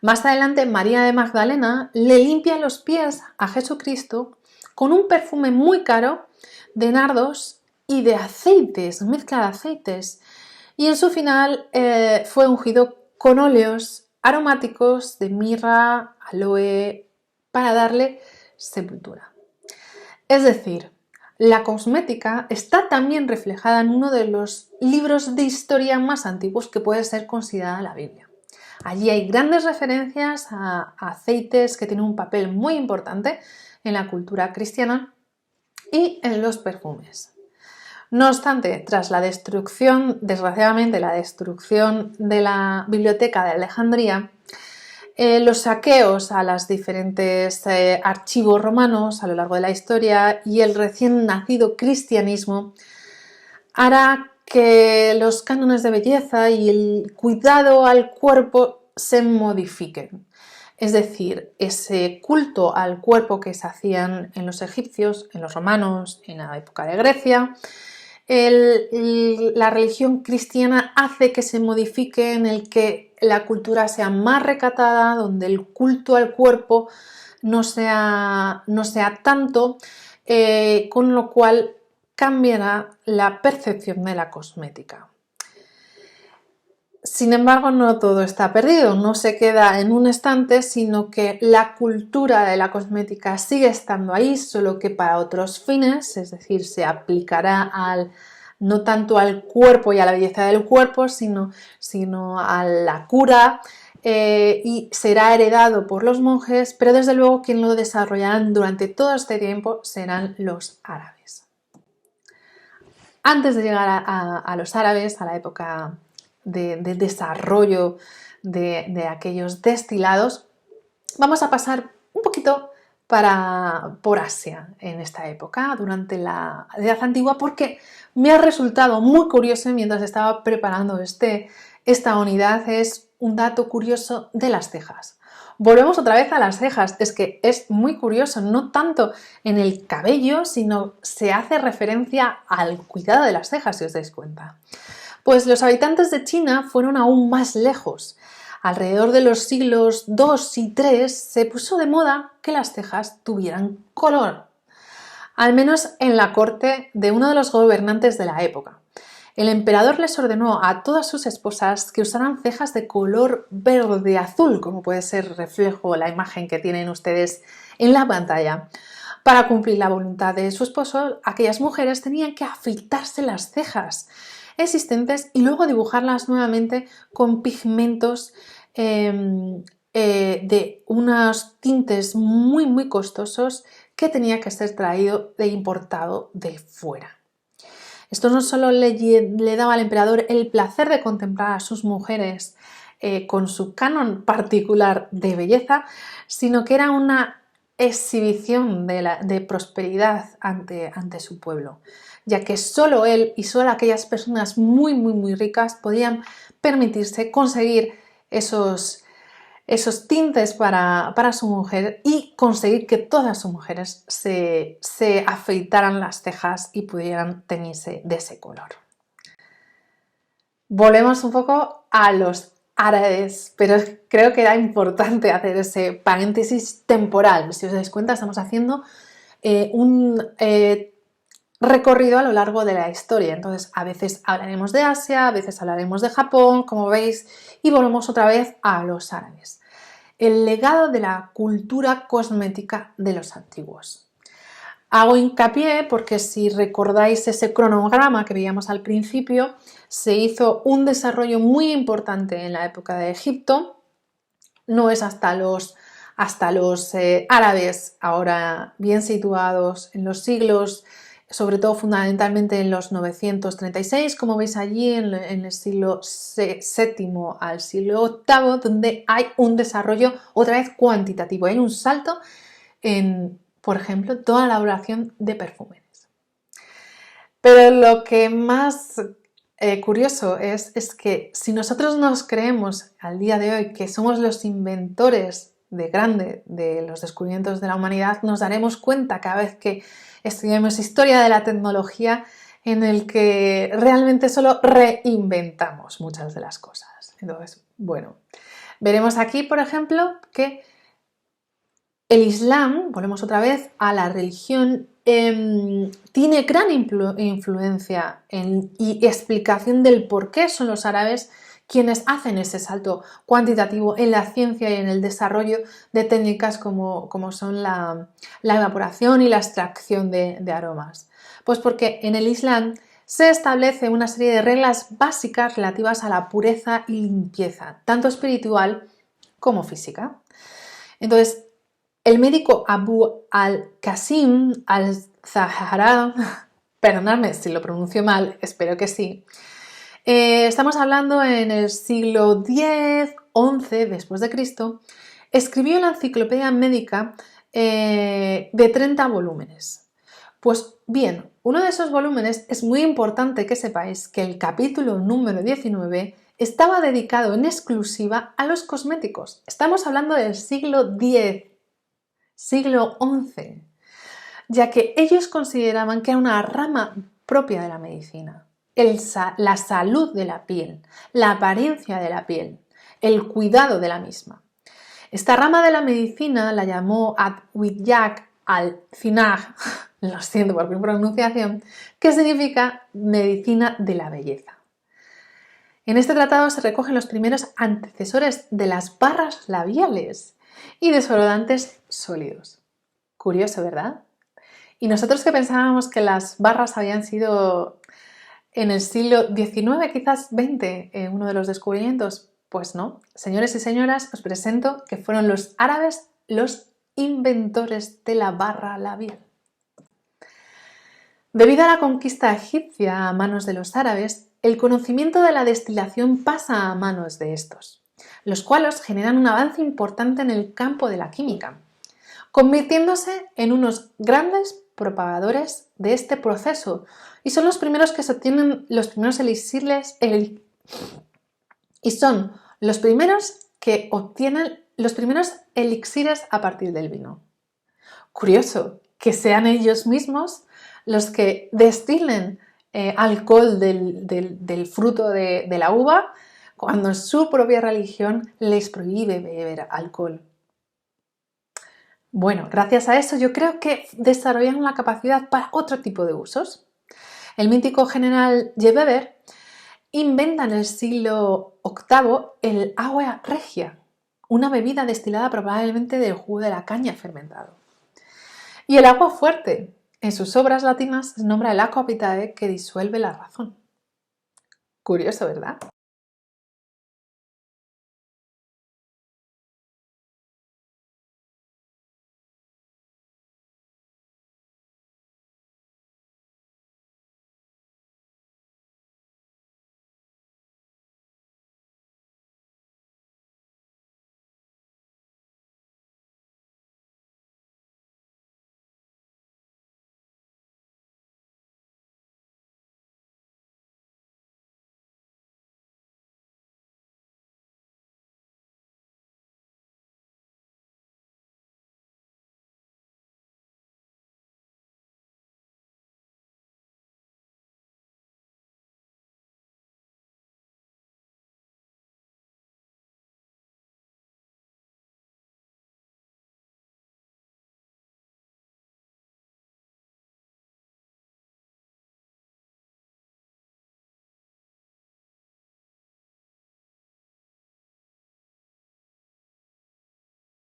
Speaker 1: Más adelante, María de Magdalena le limpia los pies a Jesucristo con un perfume muy caro de nardos y de aceites, mezcla de aceites. Y en su final fue ungido con óleos aromáticos de mirra, aloe, para darle sepultura. Es decir, la cosmética está también reflejada en uno de los libros de historia más antiguos que puede ser considerada la Biblia. Allí hay grandes referencias a aceites que tienen un papel muy importante en la cultura cristiana y en los perfumes. No obstante, tras la destrucción, desgraciadamente la destrucción de la biblioteca de Alejandría, los saqueos a los diferentes archivos romanos a lo largo de la historia y el recién nacido cristianismo hará que los cánones de belleza y el cuidado al cuerpo se modifiquen. Es decir, ese culto al cuerpo que se hacían en los egipcios, en los romanos, en la época de Grecia, la religión cristiana hace que se modifique en el que la cultura sea más recatada, donde el culto al cuerpo no sea tanto, con lo cual cambiará la percepción de la cosmética. Sin embargo, no todo está perdido, no se queda en un estante, sino que la cultura de la cosmética sigue estando ahí, solo que para otros fines, es decir, se aplicará no tanto al cuerpo y a la belleza del cuerpo, sino a la cura y será heredado por los monjes, pero desde luego quien lo desarrollarán durante todo este tiempo serán los árabes. Antes de llegar a los árabes, a la época de desarrollo de aquellos destilados, vamos a pasar un poquito por Asia en esta época, durante la Edad Antigua, porque me ha resultado muy curioso mientras estaba preparando esta unidad, es un dato curioso de las cejas. Volvemos otra vez a las cejas, es que es muy curioso, no tanto en el cabello, sino se hace referencia al cuidado de las cejas, si os dais cuenta. Pues los habitantes de China fueron aún más lejos. Alrededor de los siglos II y III se puso de moda que las cejas tuvieran color, al menos en la corte de uno de los gobernantes de la época. El emperador les ordenó a todas sus esposas que usaran cejas de color verde-azul, como puede ser reflejo la imagen que tienen ustedes en la pantalla. Para cumplir la voluntad de su esposo, aquellas mujeres tenían que afeitarse las cejas existentes y luego dibujarlas nuevamente con pigmentos de unos tintes muy costosos que tenía que ser traído e importado de fuera. Esto no solo le daba al emperador el placer de contemplar a sus mujeres con su canon particular de belleza, sino que era una exhibición de prosperidad ante su pueblo, ya que solo él y solo aquellas personas muy ricas podían permitirse conseguir esos tintes para su mujer y conseguir que todas sus mujeres se afeitaran las cejas y pudieran teñirse de ese color. Volvemos un poco a los árabes, pero creo que era importante hacer ese paréntesis temporal. Si os dais cuenta, estamos haciendo un recorrido a lo largo de la historia. Entonces, a veces hablaremos de Asia, a veces hablaremos de Japón, como veis, y volvemos otra vez a los árabes. El legado de la cultura cosmética de los antiguos. Hago hincapié porque si recordáis ese cronograma que veíamos al principio, se hizo un desarrollo muy importante en la época de Egipto. No es hasta los árabes, ahora bien situados en los siglos, sobre todo fundamentalmente en los 936, como veis allí en el siglo VII al siglo VIII, donde hay un desarrollo otra vez cuantitativo, hay un salto en, por ejemplo, toda la elaboración de perfumes. Pero lo que más curioso es que si nosotros nos creemos al día de hoy que somos los inventores de los descubrimientos de la humanidad, nos daremos cuenta cada vez que estudiamos historia de la tecnología en el que realmente solo reinventamos muchas de las cosas. Entonces, bueno, veremos aquí, por ejemplo, que el Islam, volvemos otra vez a la religión, tiene gran influencia y explicación del por qué son los árabes quienes hacen ese salto cuantitativo en la ciencia y en el desarrollo de técnicas como son la evaporación y la extracción de aromas. Pues porque en el Islam se establece una serie de reglas básicas relativas a la pureza y limpieza, tanto espiritual como física. Entonces, el médico Abu al-Qasim al-Zahra, perdonadme si lo pronuncio mal, espero que sí, estamos hablando en el siglo X-XI después de Cristo, escribió la enciclopedia médica de 30 volúmenes. Pues bien, uno de esos volúmenes es muy importante que sepáis que el capítulo número 19 estaba dedicado en exclusiva a los cosméticos. Estamos hablando del siglo X, siglo XI, ya que ellos consideraban que era una rama propia de la medicina. La salud de la piel, la apariencia de la piel, el cuidado de la misma. Esta rama de la medicina la llamó Adwiyak al-Finaj, lo siento por mi pronunciación, que significa medicina de la belleza. En este tratado se recogen los primeros antecesores de las barras labiales y desodorantes sólidos. Curioso, ¿verdad? Y nosotros que pensábamos que las barras habían sido en el siglo XIX, quizás XX, uno de los descubrimientos, pues no. Señores y señoras, os presento que fueron los árabes los inventores de la barra labial. Debido a la conquista egipcia a manos de los árabes, el conocimiento de la destilación pasa a manos de estos. los cuales generan un avance importante en el campo de la química, convirtiéndose en unos grandes propagadores de este proceso, y son los primeros que se obtienen los primeros elixires a partir del vino. Curioso que sean ellos mismos los que destilen alcohol del fruto de la uva, cuando su propia religión les prohíbe beber alcohol. Bueno, gracias a eso yo creo que desarrollaron la capacidad para otro tipo de usos. El mítico general Weber inventa en el siglo VIII el agua regia, una bebida destilada probablemente del jugo de la caña fermentado. Y el agua fuerte, en sus obras latinas se nombra el aqua vitae, que disuelve la razón. Curioso, ¿verdad?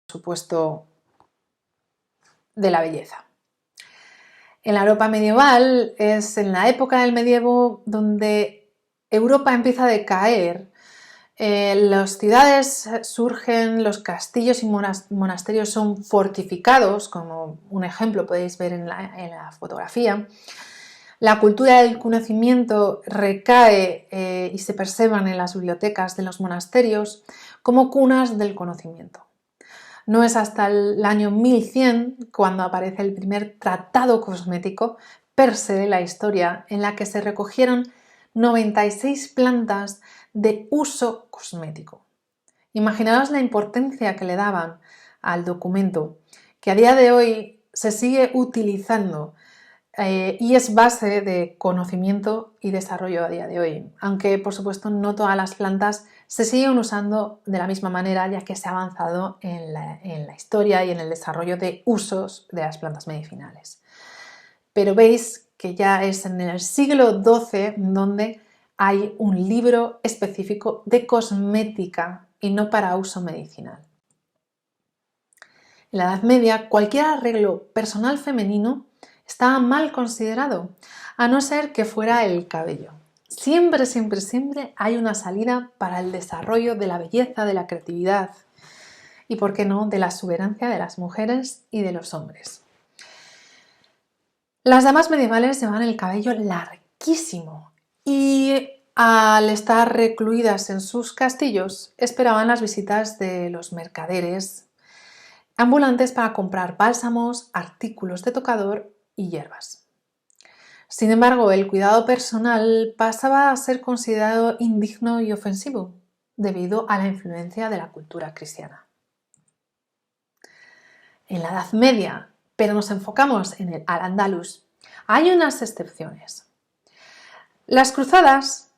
Speaker 1: Supuesto de la belleza. En la Europa medieval es en la época del medievo donde Europa empieza a decaer. Las ciudades surgen, los castillos y monasterios son fortificados, como un ejemplo podéis ver en la fotografía. La cultura del conocimiento recae y se preservan en las bibliotecas de los monasterios como cunas del conocimiento. No es hasta el año 1100 cuando aparece el primer tratado cosmético per se de la historia, en la que se recogieron 96 plantas de uso cosmético. Imaginaos la importancia que le daban al documento, que a día de hoy se sigue utilizando y es base de conocimiento y desarrollo a día de hoy, aunque por supuesto no todas las plantas se siguen usando de la misma manera, ya que se ha avanzado en la historia y en el desarrollo de usos de las plantas medicinales. Pero veis que ya es en el siglo XII donde hay un libro específico de cosmética y no para uso medicinal. En la Edad Media, cualquier arreglo personal femenino estaba mal considerado, a no ser que fuera el cabello. Siempre, siempre, siempre hay una salida para el desarrollo de la belleza, de la creatividad y, por qué no, de la exuberancia de las mujeres y de los hombres. Las damas medievales llevaban el cabello larguísimo y al estar recluidas en sus castillos esperaban las visitas de los mercaderes ambulantes para comprar bálsamos, artículos de tocador y hierbas. Sin embargo, el cuidado personal pasaba a ser considerado indigno y ofensivo debido a la influencia de la cultura cristiana. En la Edad Media, pero nos enfocamos en el Al-Ándalus, hay unas excepciones. Las cruzadas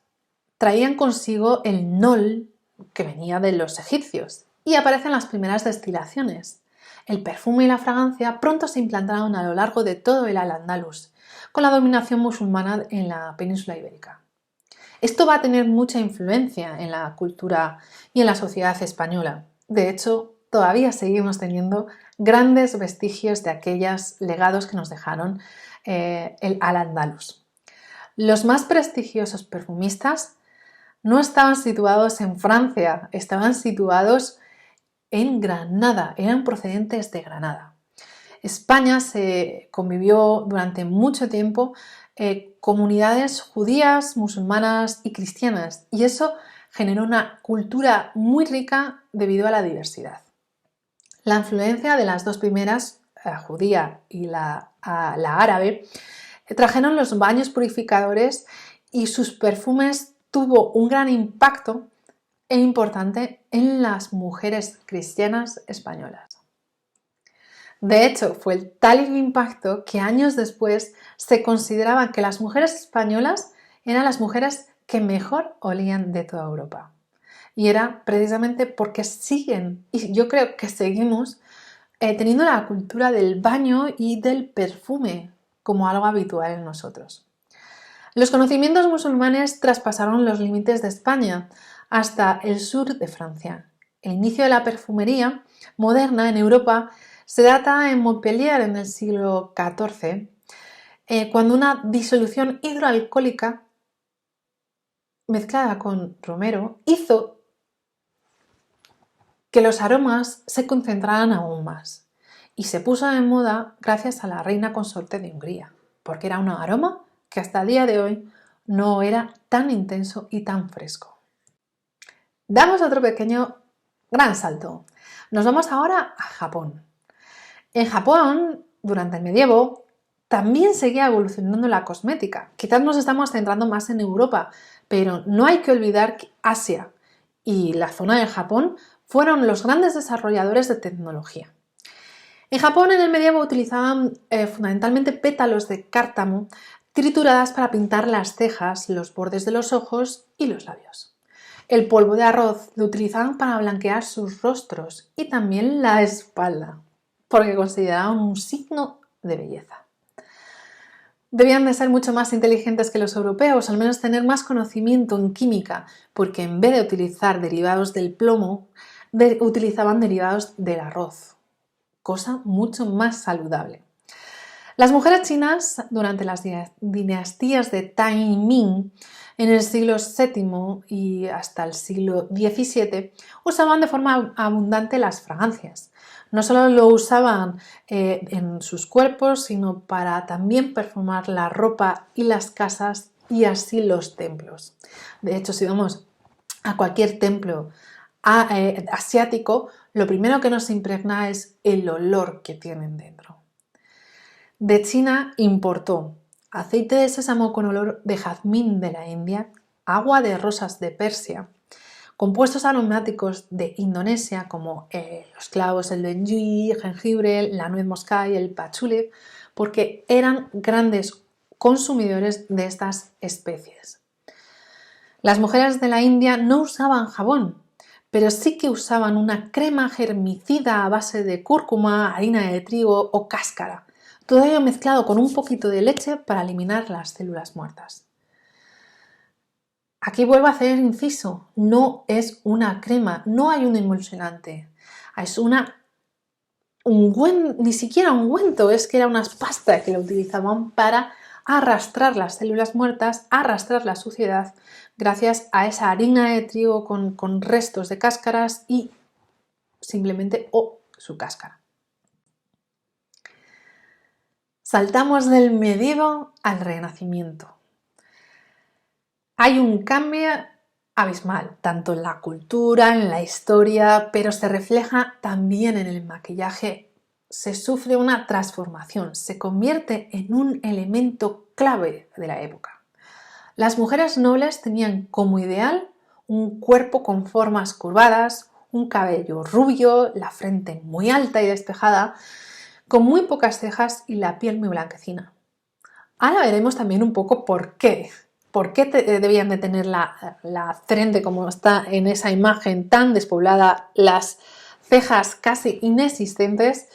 Speaker 1: traían consigo el nol, que venía de los egipcios, y aparecen las primeras destilaciones. El perfume y la fragancia pronto se implantaron a lo largo de todo el Al-Ándalus, con la dominación musulmana en la península ibérica. Esto va a tener mucha influencia en la cultura y en la sociedad española. De hecho, todavía seguimos teniendo grandes vestigios de aquellos legados que nos dejaron el Al-Ándalus. Los más prestigiosos perfumistas no estaban situados en Francia, estaban situados en Granada, eran procedentes de Granada. España se convivió durante mucho tiempo comunidades judías, musulmanas y cristianas, y eso generó una cultura muy rica debido a la diversidad. La influencia de las dos primeras, la judía y la árabe, trajeron los baños purificadores y sus perfumes tuvo un gran impacto e importante en las mujeres cristianas españolas. De hecho, fue tal el impacto que años después se consideraba que las mujeres españolas eran las mujeres que mejor olían de toda Europa. Y era precisamente porque siguen, y yo creo que seguimos, teniendo la cultura del baño y del perfume como algo habitual en nosotros. Los conocimientos musulmanes traspasaron los límites de España hasta el sur de Francia. El inicio de la perfumería moderna en Europa se data en Montpellier en el siglo XIV, cuando una disolución hidroalcohólica mezclada con romero hizo que los aromas se concentraran aún más y se puso de moda gracias a la reina consorte de Hungría, porque era un aroma que hasta el día de hoy no era tan intenso y tan fresco. Damos otro pequeño gran salto. Nos vamos ahora a Japón. En Japón, durante el medievo, también seguía evolucionando la cosmética. Quizás nos estamos centrando más en Europa, pero no hay que olvidar que Asia y la zona de Japón fueron los grandes desarrolladores de tecnología. En Japón, en el medievo, utilizaban fundamentalmente pétalos de cártamo trituradas para pintar las cejas, los bordes de los ojos y los labios. El polvo de arroz lo utilizaban para blanquear sus rostros y también la espalda, porque consideraban un signo de belleza. Debían de ser mucho más inteligentes que los europeos, al menos tener más conocimiento en química, porque en vez de utilizar derivados del plomo, utilizaban derivados del arroz, cosa mucho más saludable. Las mujeres chinas, durante las dinastías de Tang y Ming, en el siglo VII y hasta el siglo XVII, usaban de forma abundante las fragancias. No solo lo usaban en sus cuerpos, sino para también perfumar la ropa y las casas y así los templos. De hecho, si vamos a cualquier templo asiático, lo primero que nos impregna es el olor que tienen dentro. De China importó aceite de sésamo con olor de jazmín de la India, agua de rosas de Persia, compuestos aromáticos de Indonesia como los clavos, el benjuí, el jengibre, la nuez moscada y el patchouli, porque eran grandes consumidores de estas especies. Las mujeres de la India no usaban jabón, pero sí que usaban una crema germicida a base de cúrcuma, harina de trigo o cáscara, todo ello mezclado con un poquito de leche para eliminar las células muertas. Aquí vuelvo a hacer inciso, no es una crema, no hay un emulsionante, es ni siquiera ungüento, es que era una pasta que lo utilizaban para arrastrar las células muertas, arrastrar la suciedad, gracias a esa harina de trigo con restos de cáscaras y simplemente su cáscara. Saltamos del medievo al Renacimiento. Hay un cambio abismal, tanto en la cultura, en la historia, pero se refleja también en el maquillaje. Se sufre una transformación, se convierte en un elemento clave de la época. Las mujeres nobles tenían como ideal un cuerpo con formas curvadas, un cabello rubio, la frente muy alta y despejada, con muy pocas cejas y la piel muy blanquecina. Ahora veremos también un poco por qué. ¿Por qué debían de tener la frente como está en esa imagen tan despoblada, las cejas casi inexistentes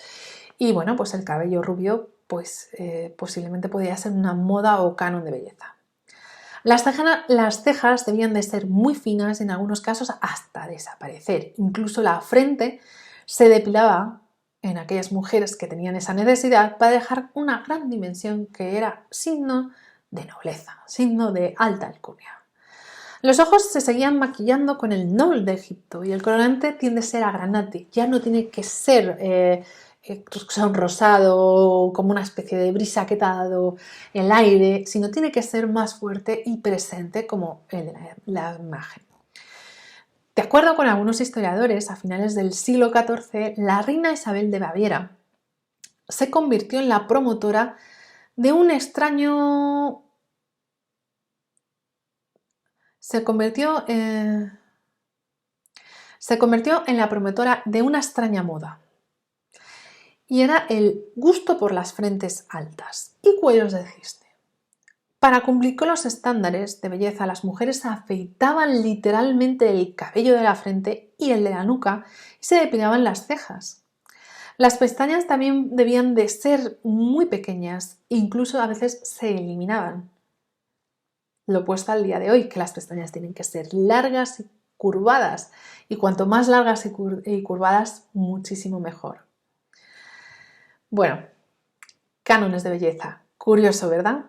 Speaker 1: y bueno, pues el cabello rubio pues posiblemente podría ser una moda o canon de belleza? Las cejas debían de ser muy finas, en algunos casos hasta desaparecer. Incluso la frente se depilaba en aquellas mujeres que tenían esa necesidad para dejar una gran dimensión que era signo de nobleza, signo de alta alcurnia. Los ojos se seguían maquillando con el nol de Egipto y el colorante tiende a ser a granate, ya no tiene que ser sonrosado como una especie de brisa que te ha dado el aire, sino tiene que ser más fuerte y presente como el de la imagen. De acuerdo con algunos historiadores, a finales del siglo XIV, la reina Isabel de Baviera se convirtió en la promotora de un extraño... Se convirtió en la promotora de una extraña moda. Y era el gusto por las frentes altas y cuellos de cisne. Para cumplir con los estándares de belleza, las mujeres afeitaban literalmente el cabello de la frente y el de la nuca y se depilaban las cejas. Las pestañas también debían de ser muy pequeñas, incluso a veces se eliminaban. Lo opuesto al día de hoy, que las pestañas tienen que ser largas y curvadas, y cuanto más largas y curvadas, muchísimo mejor. Bueno, cánones de belleza. Curioso, ¿verdad?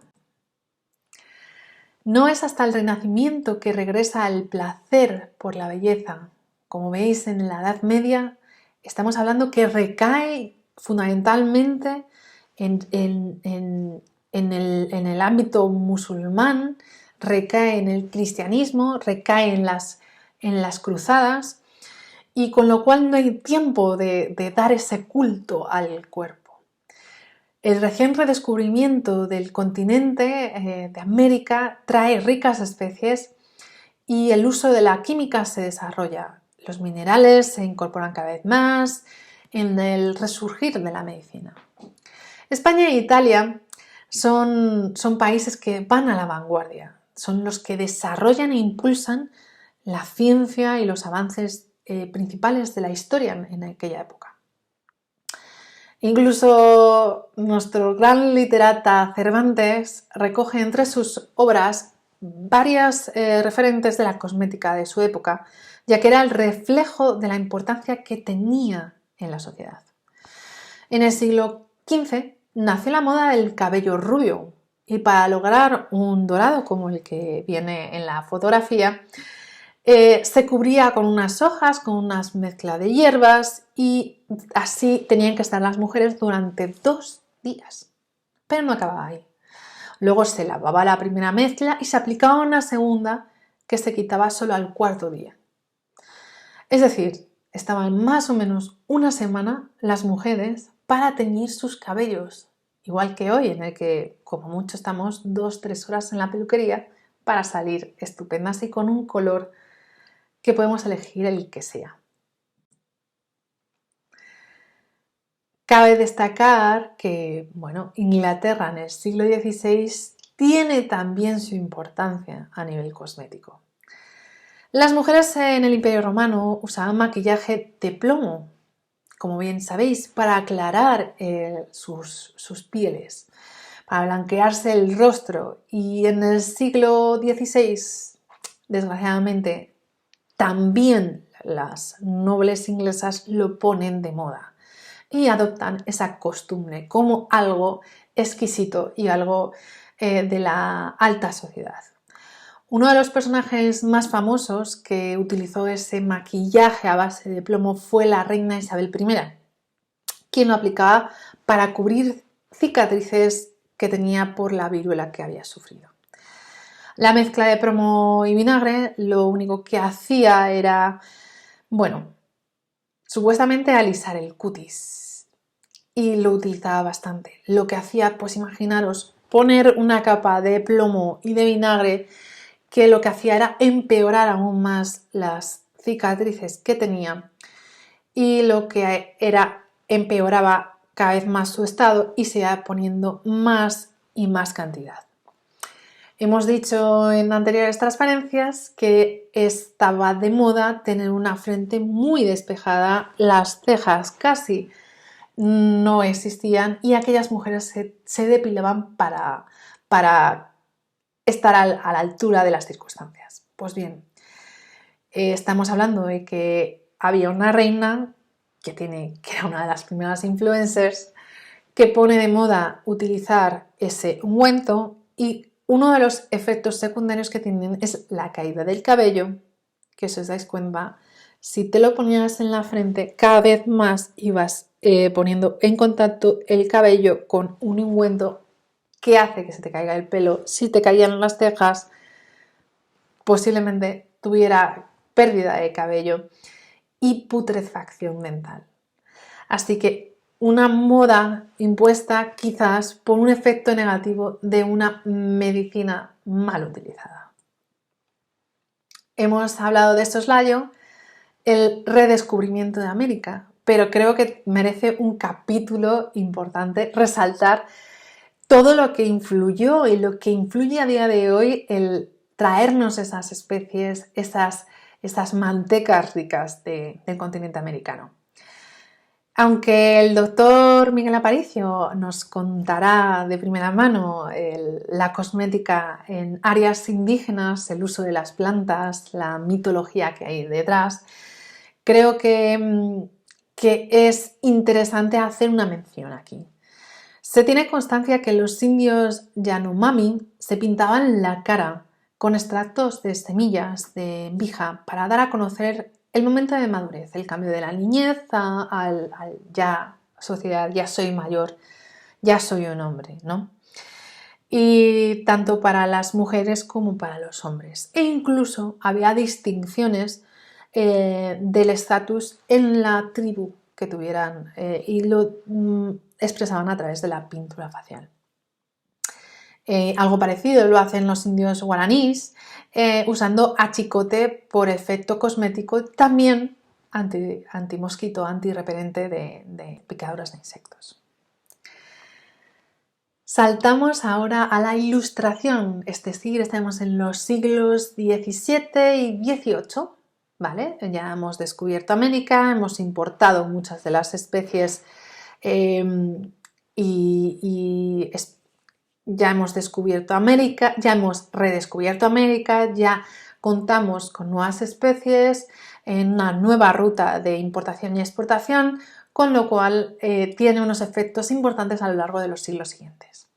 Speaker 1: No es hasta el Renacimiento que regresa el placer por la belleza. Como veis, en la Edad Media estamos hablando que recae fundamentalmente en el ámbito musulmán, recae en el cristianismo, recae en las cruzadas, y con lo cual no hay tiempo de dar ese culto al cuerpo. El recién redescubrimiento del continente de América trae ricas especies y el uso de la química se desarrolla. Los minerales se incorporan cada vez más en el resurgir de la medicina. España e Italia son países que van a la vanguardia, son los que desarrollan e impulsan la ciencia y los avances principales de la historia en aquella época. Incluso nuestro gran literata Cervantes recoge entre sus obras varias referentes de la cosmética de su época, ya que era el reflejo de la importancia que tenía en la sociedad. En el siglo XV nació la moda del cabello rubio, y para lograr un dorado como el que viene en la fotografía, se cubría con unas hojas, con unas mezclas de hierbas, y así tenían que estar las mujeres durante 2 días. Pero no acababa ahí. Luego se lavaba la primera mezcla y se aplicaba una segunda que se quitaba solo al 4.º día. Es decir, estaban más o menos una semana las mujeres para teñir sus cabellos, igual que hoy, en el que como mucho estamos 2-3 horas en la peluquería para salir estupendas y con un color que podemos elegir el que sea. Cabe destacar que, Inglaterra en el siglo XVI tiene también su importancia a nivel cosmético. Las mujeres en el Imperio Romano usaban maquillaje de plomo, como bien sabéis, para aclarar sus pieles, para blanquearse el rostro, y en el siglo XVI, desgraciadamente, también las nobles inglesas lo ponen de moda y adoptan esa costumbre como algo exquisito y algo de la alta sociedad. Uno de los personajes más famosos que utilizó ese maquillaje a base de plomo fue la reina Isabel I, quien lo aplicaba para cubrir cicatrices que tenía por la viruela que había sufrido. La mezcla de plomo y vinagre lo único que hacía era, supuestamente alisar el cutis, y lo utilizaba bastante. Lo que hacía, pues imaginaros, poner una capa de plomo y de vinagre que lo que hacía era empeorar aún más las cicatrices que tenía, y lo que era empeoraba cada vez más su estado y se iba poniendo más y más cantidad. Hemos dicho en anteriores transparencias que estaba de moda tener una frente muy despejada, las cejas casi no existían y aquellas mujeres se depilaban para estar a la altura de las circunstancias. Pues bien, estamos hablando de que había una reina que era una de las primeras influencers, que pone de moda utilizar ese ungüento, y uno de los efectos secundarios que tienen es la caída del cabello, que si os dais cuenta, si te lo ponías en la frente, cada vez más ibas poniendo en contacto el cabello con un ungüento que hace que se te caiga el pelo. Si te caían las cejas, posiblemente tuviera pérdida de cabello y putrefacción dental. Así que una moda impuesta quizás por un efecto negativo de una medicina mal utilizada. Hemos hablado de soslayo, el redescubrimiento de América, pero creo que merece un capítulo importante resaltar todo lo que influyó y lo que influye a día de hoy el traernos esas especies, esas mantecas ricas del continente americano. Aunque el doctor Miguel Aparicio nos contará de primera mano la cosmética en áreas indígenas, el uso de las plantas, la mitología que hay detrás, creo que es interesante hacer una mención aquí. Se tiene constancia que los indios Yanomami se pintaban la cara con extractos de semillas de mbija para dar a conocer el momento de madurez, el cambio de la niñez al ya sociedad, ya soy mayor, ya soy un hombre, ¿no? Y tanto para las mujeres como para los hombres. E incluso había distinciones del estatus en la tribu que tuvieran y lo expresaban a través de la pintura facial. Algo parecido lo hacen los indios guaraníes, usando achicote por efecto cosmético, también antimosquito, antirrepelente de picaduras de insectos. Saltamos ahora a la Ilustración, es decir, estamos en los siglos XVII y XVIII, ¿vale? Ya hemos descubierto América, hemos importado muchas de las especies ya hemos descubierto América, ya hemos redescubierto América, ya contamos con nuevas especies en una nueva ruta de importación y exportación, con lo cual tiene unos efectos importantes a lo largo de los siglos siguientes.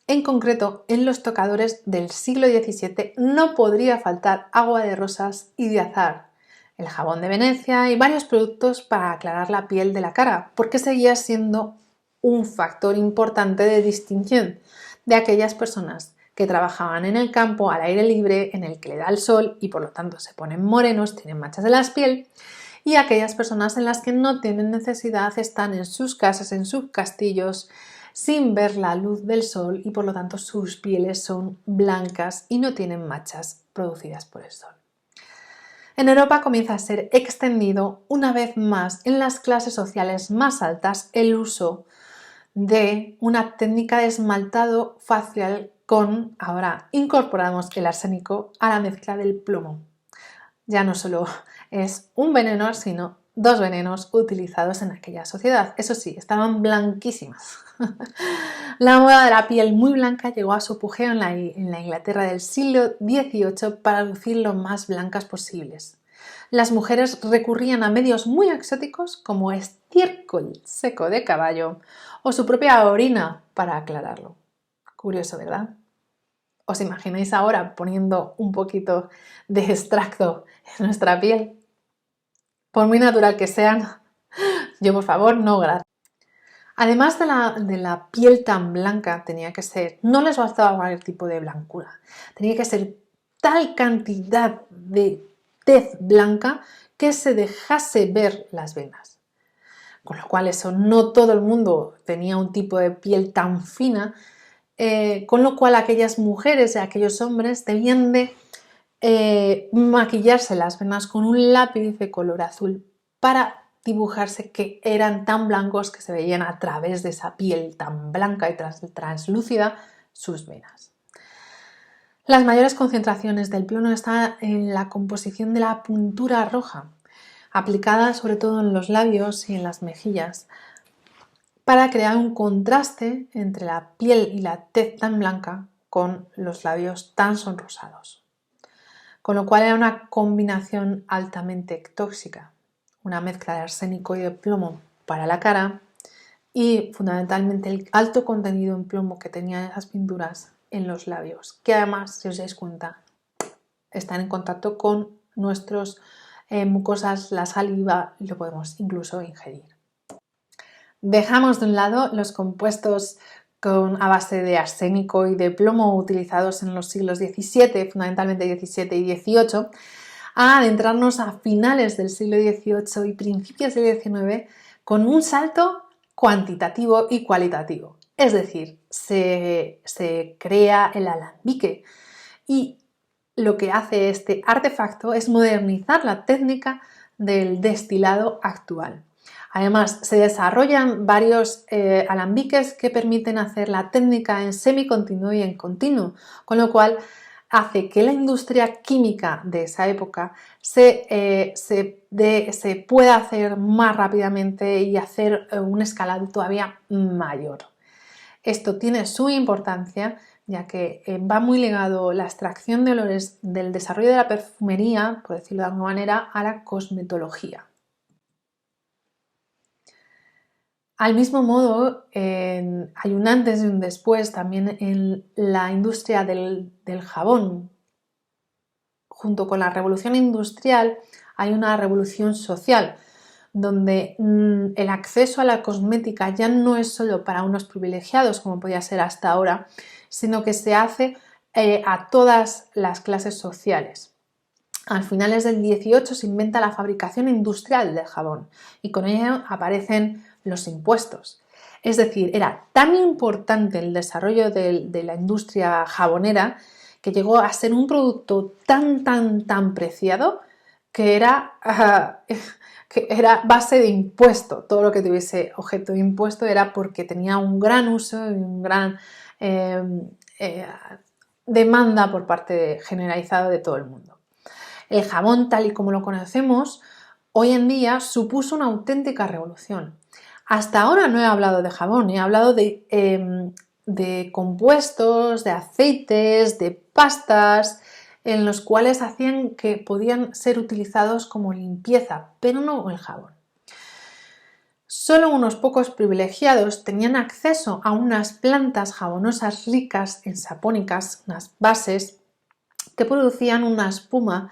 Speaker 1: En concreto, en los tocadores del siglo XVII no podría faltar agua de rosas y de azahar, el jabón de Venecia y varios productos para aclarar la piel de la cara, porque seguía siendo un factor importante de distinción de aquellas personas que trabajaban en el campo al aire libre, en el que le da el sol y por lo tanto se ponen morenos, tienen manchas de la piel, y aquellas personas en las que no tienen necesidad, están en sus casas, en sus castillos, sin ver la luz del sol y por lo tanto sus pieles son blancas y no tienen manchas producidas por el sol. En Europa comienza a ser extendido una vez más en las clases sociales más altas el uso de una técnica de esmaltado facial con, ahora incorporamos el arsénico a la mezcla del plomo. Ya no solo es un veneno, sino dos venenos utilizados en aquella sociedad. Eso sí, estaban blanquísimas. La moda de la piel muy blanca llegó a su apogeo en la Inglaterra del siglo XVIII para lucir lo más blancas posibles. Las mujeres recurrían a medios muy exóticos como estiércol seco de caballo o su propia orina para aclararlo. Curioso, ¿verdad? ¿Os imagináis ahora poniendo un poquito de extracto en nuestra piel? Por muy natural que sean, yo por favor no, gracias. Además de la piel tan blanca, no les bastaba cualquier tipo de blancura, tenía que ser tal cantidad de tez blanca que se dejase ver las venas. Con lo cual no todo el mundo tenía un tipo de piel tan fina, con lo cual aquellas mujeres y aquellos hombres debían de maquillarse las venas con un lápiz de color azul para dibujarse que eran tan blancos que se veían a través de esa piel tan blanca y translúcida sus venas. Las mayores concentraciones del plomo están en la composición de la puntura roja, aplicada sobre todo en los labios y en las mejillas, para crear un contraste entre la piel y la tez tan blanca con los labios tan sonrosados. Con lo cual era una combinación altamente tóxica, una mezcla de arsénico y de plomo para la cara y fundamentalmente el alto contenido en plomo que tenían esas pinturas en los labios, que además, si os dais cuenta, están en contacto con nuestras mucosas, la saliva, y lo podemos incluso ingerir. Dejamos de un lado los compuestos a base de arsénico y de plomo utilizados en los siglos XVII, fundamentalmente XVII y XVIII, a adentrarnos a finales del siglo XVIII y principios del XIX con un salto cuantitativo y cualitativo. Es decir, se crea el alambique y lo que hace este artefacto es modernizar la técnica del destilado actual. Además, se desarrollan varios alambiques que permiten hacer la técnica en semicontinuo y en continuo, con lo cual hace que la industria química de esa época se pueda hacer más rápidamente y hacer un escalado todavía mayor. Esto tiene su importancia, ya que va muy ligado la extracción de olores del desarrollo de la perfumería, por decirlo de alguna manera, a la cosmetología. Al mismo modo, hay un antes y un después también en la industria del jabón. Junto con la revolución industrial hay una revolución social, donde el acceso a la cosmética ya no es solo para unos privilegiados, como podía ser hasta ahora, sino que se hace a todas las clases sociales. A finales del 18 se inventa la fabricación industrial del jabón y con ello aparecen los impuestos. Es decir, era tan importante el desarrollo de la industria jabonera que llegó a ser un producto tan preciado que era base de impuesto. Todo lo que tuviese objeto de impuesto era porque tenía un gran uso y un gran demanda por parte generalizada de todo el mundo. El jabón, tal y como lo conocemos, hoy en día supuso una auténtica revolución. Hasta ahora no he hablado de jabón, he hablado de compuestos, de aceites, de pastas, en los cuales hacían que podían ser utilizados como limpieza, pero no el jabón. Solo unos pocos privilegiados tenían acceso a unas plantas jabonosas ricas en sapónicas, unas bases que producían una espuma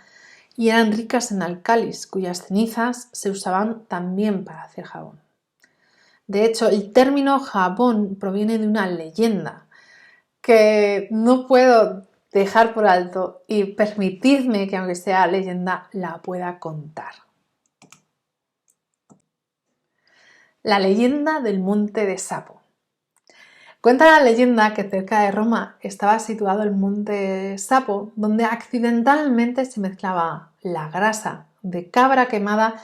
Speaker 1: y eran ricas en álcalis, cuyas cenizas se usaban también para hacer jabón. De hecho, el término jabón proviene de una leyenda que no puedo dejar por alto y permitidme que, aunque sea leyenda, la pueda contar. La leyenda del monte de Sapo. Cuenta la leyenda que cerca de Roma estaba situado el monte Sapo, donde accidentalmente se mezclaba la grasa de cabra quemada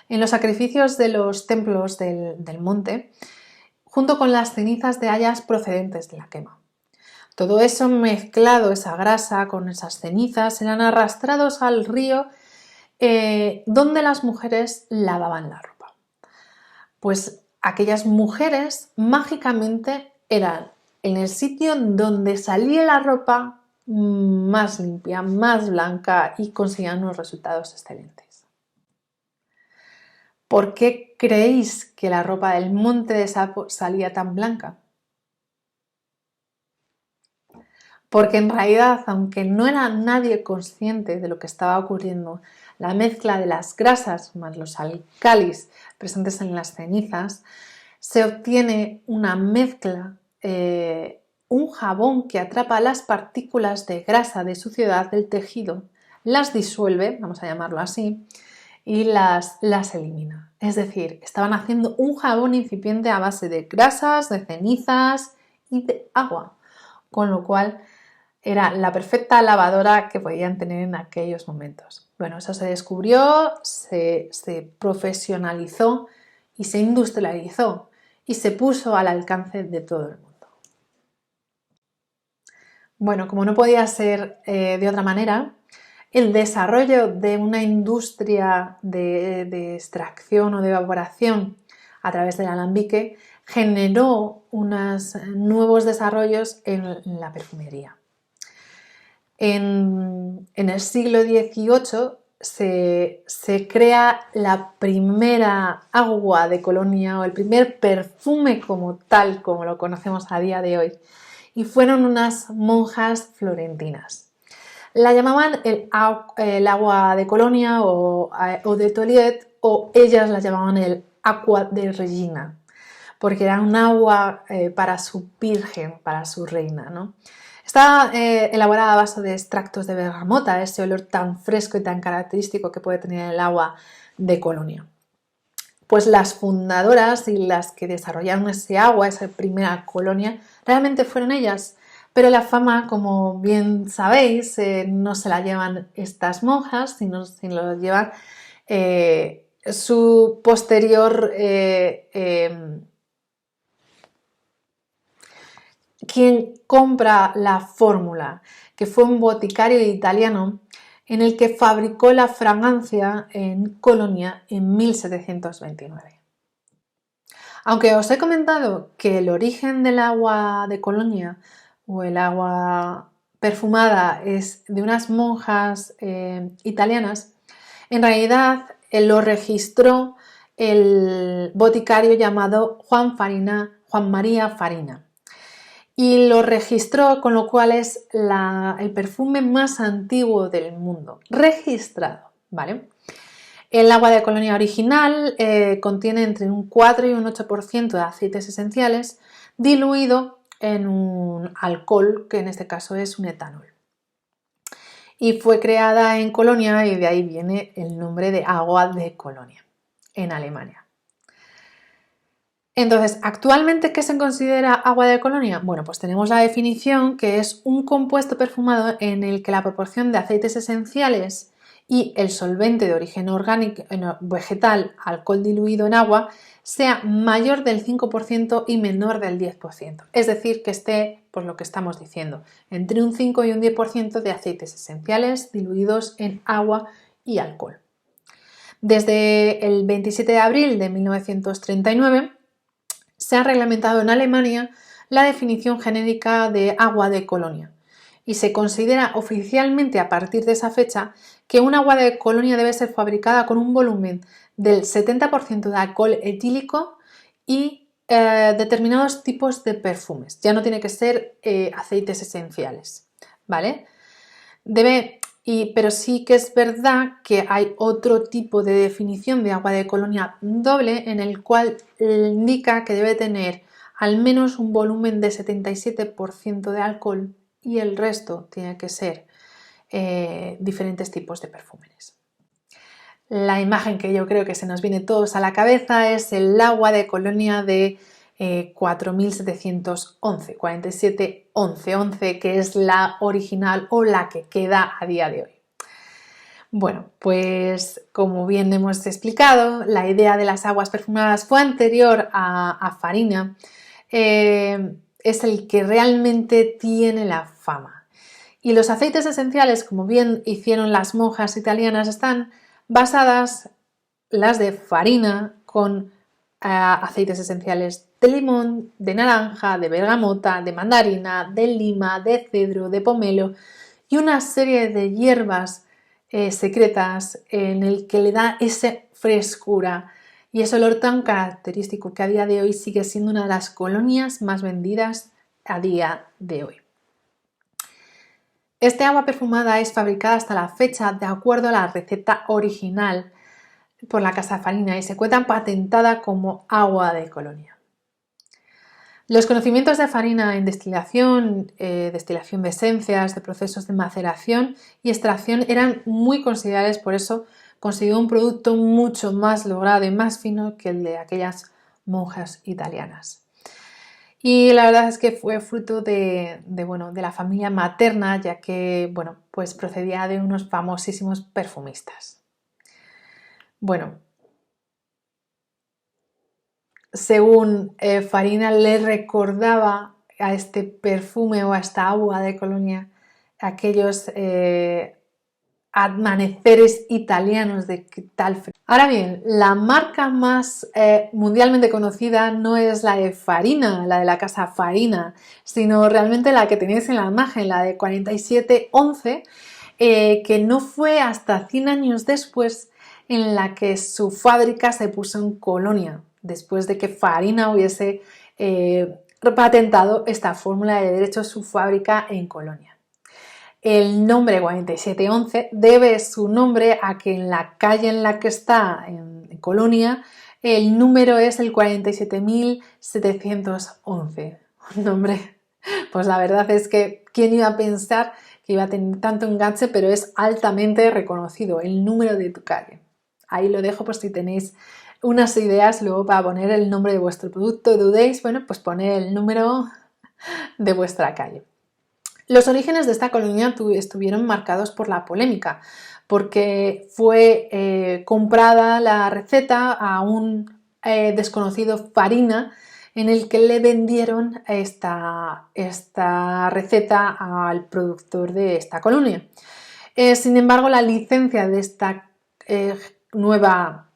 Speaker 1: en los sacrificios de los templos del monte, junto con las cenizas de hayas procedentes de la quema. Todo eso mezclado, esa grasa con esas cenizas, eran arrastrados al río donde las mujeres lavaban la ropa. Pues aquellas mujeres mágicamente eran en el sitio donde salía la ropa más limpia, más blanca y conseguían unos resultados excelentes. ¿Por qué creéis que la ropa del monte de Sapo salía tan blanca? Porque en realidad, aunque no era nadie consciente de lo que estaba ocurriendo, la mezcla de las grasas más los álcalis presentes en las cenizas, se obtiene una mezcla, un jabón que atrapa las partículas de grasa de suciedad del tejido, las disuelve, vamos a llamarlo así, y las elimina. Es decir, estaban haciendo un jabón incipiente a base de grasas, de cenizas y de agua, con lo cual era la perfecta lavadora que podían tener en aquellos momentos. Bueno, eso se descubrió, se profesionalizó y se industrializó y se puso al alcance de todo el mundo. Bueno, como no podía ser de otra manera, el desarrollo de una industria de extracción o de evaporación a través del alambique generó unos nuevos desarrollos en la perfumería. En el siglo XVIII se crea la primera agua de colonia o el primer perfume como tal, como lo conocemos a día de hoy, y fueron unas monjas florentinas. La llamaban el agua de Colonia o de Toliet, o ellas la llamaban el agua de Regina. porque era un agua para su virgen, para su reina, ¿no? Está elaborada a base de extractos de bergamota, ese olor tan fresco y tan característico que puede tener el agua de Colonia. Pues las fundadoras y las que desarrollaron ese agua, esa primera colonia, realmente fueron ellas. Pero la fama, como bien sabéis, no se la llevan estas monjas, sino lo llevan su posterior quien compra la fórmula, que fue un boticario italiano en el que fabricó la fragancia en Colonia en 1729. Aunque os he comentado que el origen del agua de Colonia o el agua perfumada es de unas monjas italianas, en realidad lo registró el boticario llamado Juan María Farina. Y lo registró, con lo cual es el perfume más antiguo del mundo, registrado, ¿vale? El agua de Colonia original contiene entre un 4 y un 8% de aceites esenciales diluido en un alcohol, que en este caso es un etanol. Y fue creada en Colonia y de ahí viene el nombre de agua de Colonia, en Alemania. Entonces, ¿actualmente qué se considera agua de Colonia? Bueno, pues tenemos la definición, que es un compuesto perfumado en el que la proporción de aceites esenciales y el solvente de origen orgánico, vegetal, alcohol diluido en agua, sea mayor del 5% y menor del 10%. Es decir, que esté, por lo que estamos diciendo, entre un 5 y un 10% de aceites esenciales diluidos en agua y alcohol. Desde el 27 de abril de 1939, se ha reglamentado en Alemania la definición genérica de agua de Colonia y se considera oficialmente a partir de esa fecha que un agua de Colonia debe ser fabricada con un volumen del 70% de alcohol etílico y determinados tipos de perfumes. Ya no tiene que ser aceites esenciales, ¿vale? Pero sí que es verdad que hay otro tipo de definición de agua de Colonia doble en el cual indica que debe tener al menos un volumen de 77% de alcohol y el resto tiene que ser diferentes tipos de perfumes. La imagen que yo creo que se nos viene todos a la cabeza es el agua de Colonia de 4711, 4711, que es la original o la que queda a día de hoy. Bueno, pues como bien hemos explicado, la idea de las aguas perfumadas fue anterior a Farina, es el que realmente tiene la fama. Y los aceites esenciales, como bien hicieron las monjas italianas, están basadas, las de Farina, con aceites esenciales de limón, de naranja, de bergamota, de mandarina, de lima, de cedro, de pomelo y una serie de hierbas secretas en el que le da esa frescura y ese olor tan característico que a día de hoy sigue siendo una de las colonias más vendidas a día de hoy. Este agua perfumada es fabricada hasta la fecha de acuerdo a la receta original por la Casa Farina y se encuentra patentada como agua de Colonia. Los conocimientos de Farina en destilación de esencias, de procesos de maceración y extracción eran muy considerables, por eso consiguió un producto mucho más logrado y más fino que el de aquellas monjas italianas. Y la verdad es que fue fruto de la familia materna, ya que pues procedía de unos famosísimos perfumistas. Bueno, según Farina le recordaba a este perfume o a esta agua de Colonia aquellos amaneceres italianos de tal frío. Ahora bien, la marca más mundialmente conocida no es la de Farina, la de la casa Farina, sino realmente la que tenéis en la imagen, la de 4711, que no fue hasta 100 años después en la que su fábrica se puso en Colonia, después de que Farina hubiese patentado esta fórmula de derecho su fábrica en Colonia. El nombre 4711 debe su nombre a que en la calle en la que está, en Colonia, El número es el 47.711. Un nombre, pues la verdad es que ¿quién iba a pensar que iba a tener tanto enganche? Pero es altamente reconocido, el número de tu calle. Ahí lo dejo por si tenéis unas ideas luego para poner el nombre de vuestro producto. Dudéis, bueno, pues poner el número de vuestra calle. Los orígenes de esta colonia estuvieron marcados por la polémica, porque fue comprada la receta a un desconocido Farina, en el que le vendieron esta receta al productor de esta colonia. Sin embargo, la licencia de esta nueva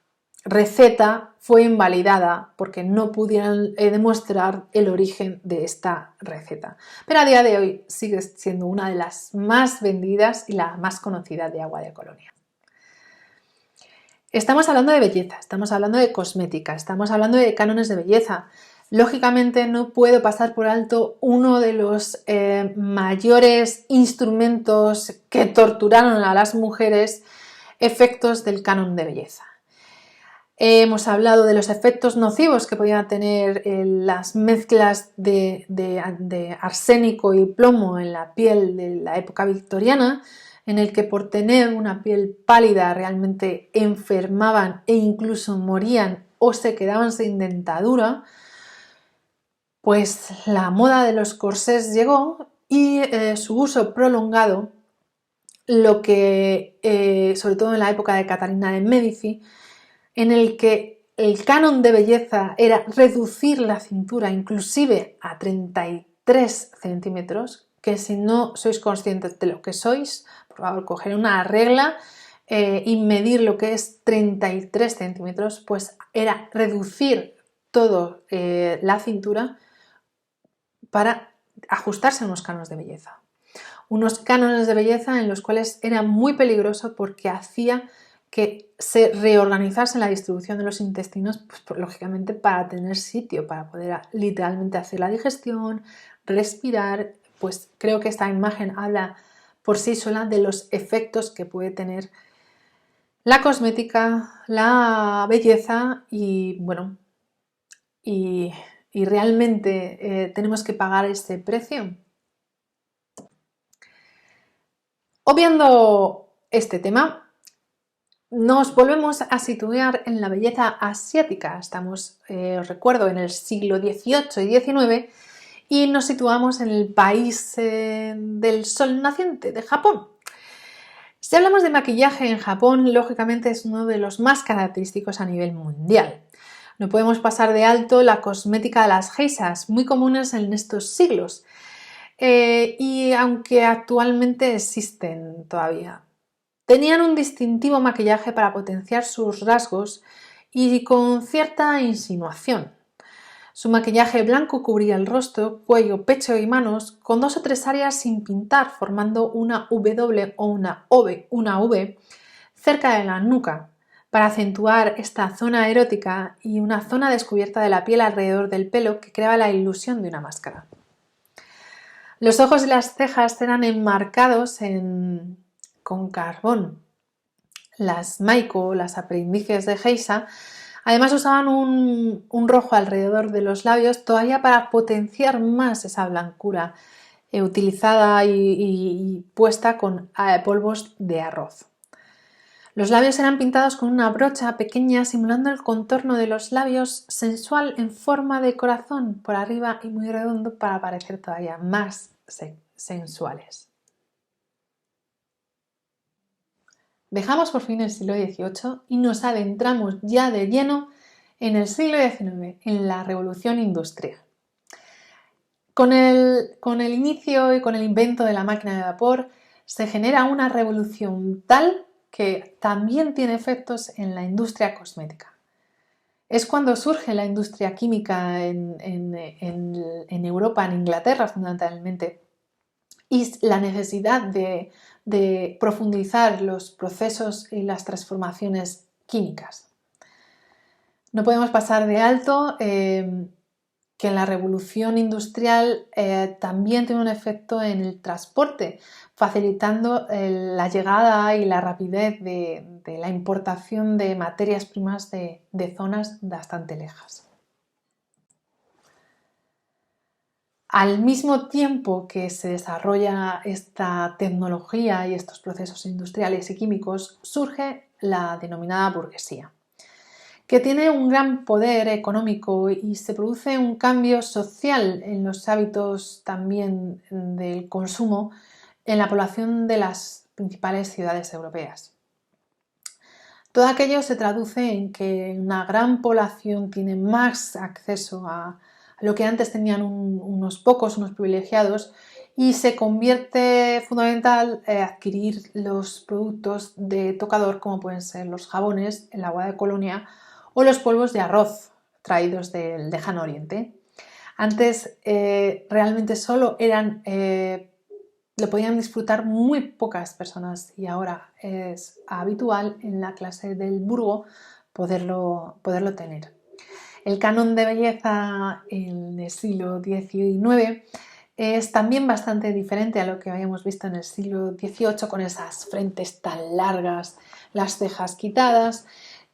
Speaker 1: receta fue invalidada porque no pudieron demostrar el origen de esta receta. Pero a día de hoy sigue siendo una de las más vendidas y la más conocida de Agua de Colonia. Estamos hablando de belleza, estamos hablando de cosmética, estamos hablando de cánones de belleza. Lógicamente no puedo pasar por alto uno de los mayores instrumentos que torturaron a las mujeres, efectos del canon de belleza. Hemos hablado de los efectos nocivos que podían tener las mezclas de arsénico y plomo en la piel de la época victoriana, en el que por tener una piel pálida realmente enfermaban e incluso morían o se quedaban sin dentadura. Pues la moda de los corsés llegó y su uso prolongado, lo que, sobre todo en la época de Catalina de Médici, en el que el canon de belleza era reducir la cintura inclusive a 33 centímetros, que si no sois conscientes de lo que sois, por favor, coger una regla y medir lo que es 33 centímetros, pues era reducir todo la cintura para ajustarse a unos cánones de belleza. Unos cánones de belleza en los cuales era muy peligroso porque hacía que se reorganizase la distribución de los intestinos, pues lógicamente para tener sitio, para poder literalmente hacer la digestión, respirar. Pues creo que esta imagen habla por sí sola de los efectos que puede tener la cosmética, la belleza y bueno, y realmente tenemos que pagar este precio. Obviando este tema, nos volvemos a situar en la belleza asiática. Estamos, os recuerdo, en el siglo XVIII y XIX y nos situamos en el país del sol naciente, de Japón. Si hablamos de maquillaje en Japón, lógicamente es uno de los más característicos a nivel mundial. No podemos pasar de alto la cosmética de las geishas, muy comunes en estos siglos, y aunque actualmente existen todavía. Tenían un distintivo maquillaje para potenciar sus rasgos y con cierta insinuación. Su maquillaje blanco cubría el rostro, cuello, pecho y manos con 2 o 3 áreas sin pintar, formando una W o una V cerca de la nuca, para acentuar esta zona erótica y una zona descubierta de la piel alrededor del pelo que creaba la ilusión de una máscara. Los ojos y las cejas eran enmarcados con carbón. Las maiko, las aprendices de geisha, además usaban un rojo alrededor de los labios todavía para potenciar más esa blancura utilizada y puesta con polvos de arroz. Los labios eran pintados con una brocha pequeña simulando el contorno de los labios sensual en forma de corazón por arriba y muy redondo para parecer todavía más sensuales. Dejamos por fin el siglo XVIII y nos adentramos ya de lleno en el siglo XIX, en la Revolución Industrial. Con el inicio y con el invento de la máquina de vapor se genera una revolución tal que también tiene efectos en la industria cosmética. Es cuando surge la industria química en Europa, en Inglaterra fundamentalmente, y la necesidad de profundizar los procesos y las transformaciones químicas. No podemos pasar de alto que la revolución industrial también tiene un efecto en el transporte, facilitando la llegada y la rapidez de la importación de materias primas de zonas bastante lejas. Al mismo tiempo que se desarrolla esta tecnología y estos procesos industriales y químicos, surge la denominada burguesía, que tiene un gran poder económico y se produce un cambio social en los hábitos también del consumo en la población de las principales ciudades europeas. Todo aquello se traduce en que una gran población tiene más acceso a lo que antes tenían unos pocos, unos privilegiados, y se convierte fundamental adquirir los productos de tocador como pueden ser los jabones, el agua de colonia o los polvos de arroz traídos del lejano oriente. Antes realmente solo lo podían disfrutar muy pocas personas y ahora es habitual en la clase del burgo poderlo tener. El canon de belleza en el siglo XIX es también bastante diferente a lo que habíamos visto en el siglo XVIII, con esas frentes tan largas, las cejas quitadas,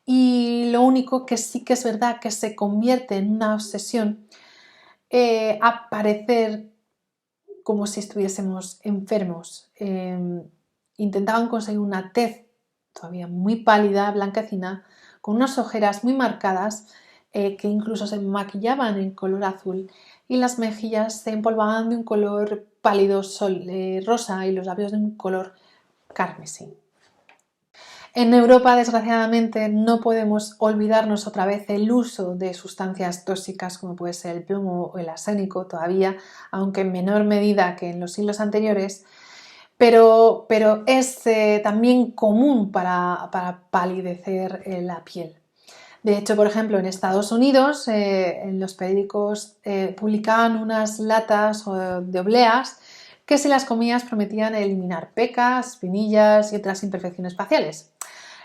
Speaker 1: y lo único que sí que es verdad que se convierte en una obsesión a parecer como si estuviésemos enfermos. Intentaban conseguir una tez todavía muy pálida, blanquecina, con unas ojeras muy marcadas, que incluso se maquillaban en color azul, y las mejillas se empolvaban de un color pálido rosa y los labios de un color carmesí. En Europa, desgraciadamente, no podemos olvidarnos otra vez el uso de sustancias tóxicas como puede ser el plomo o el arsénico todavía, aunque en menor medida que en los siglos anteriores, pero es también común para palidecer la piel. De hecho, por ejemplo, en Estados Unidos, en los periódicos publicaban unas latas de obleas que si las comías prometían eliminar pecas, espinillas y otras imperfecciones faciales.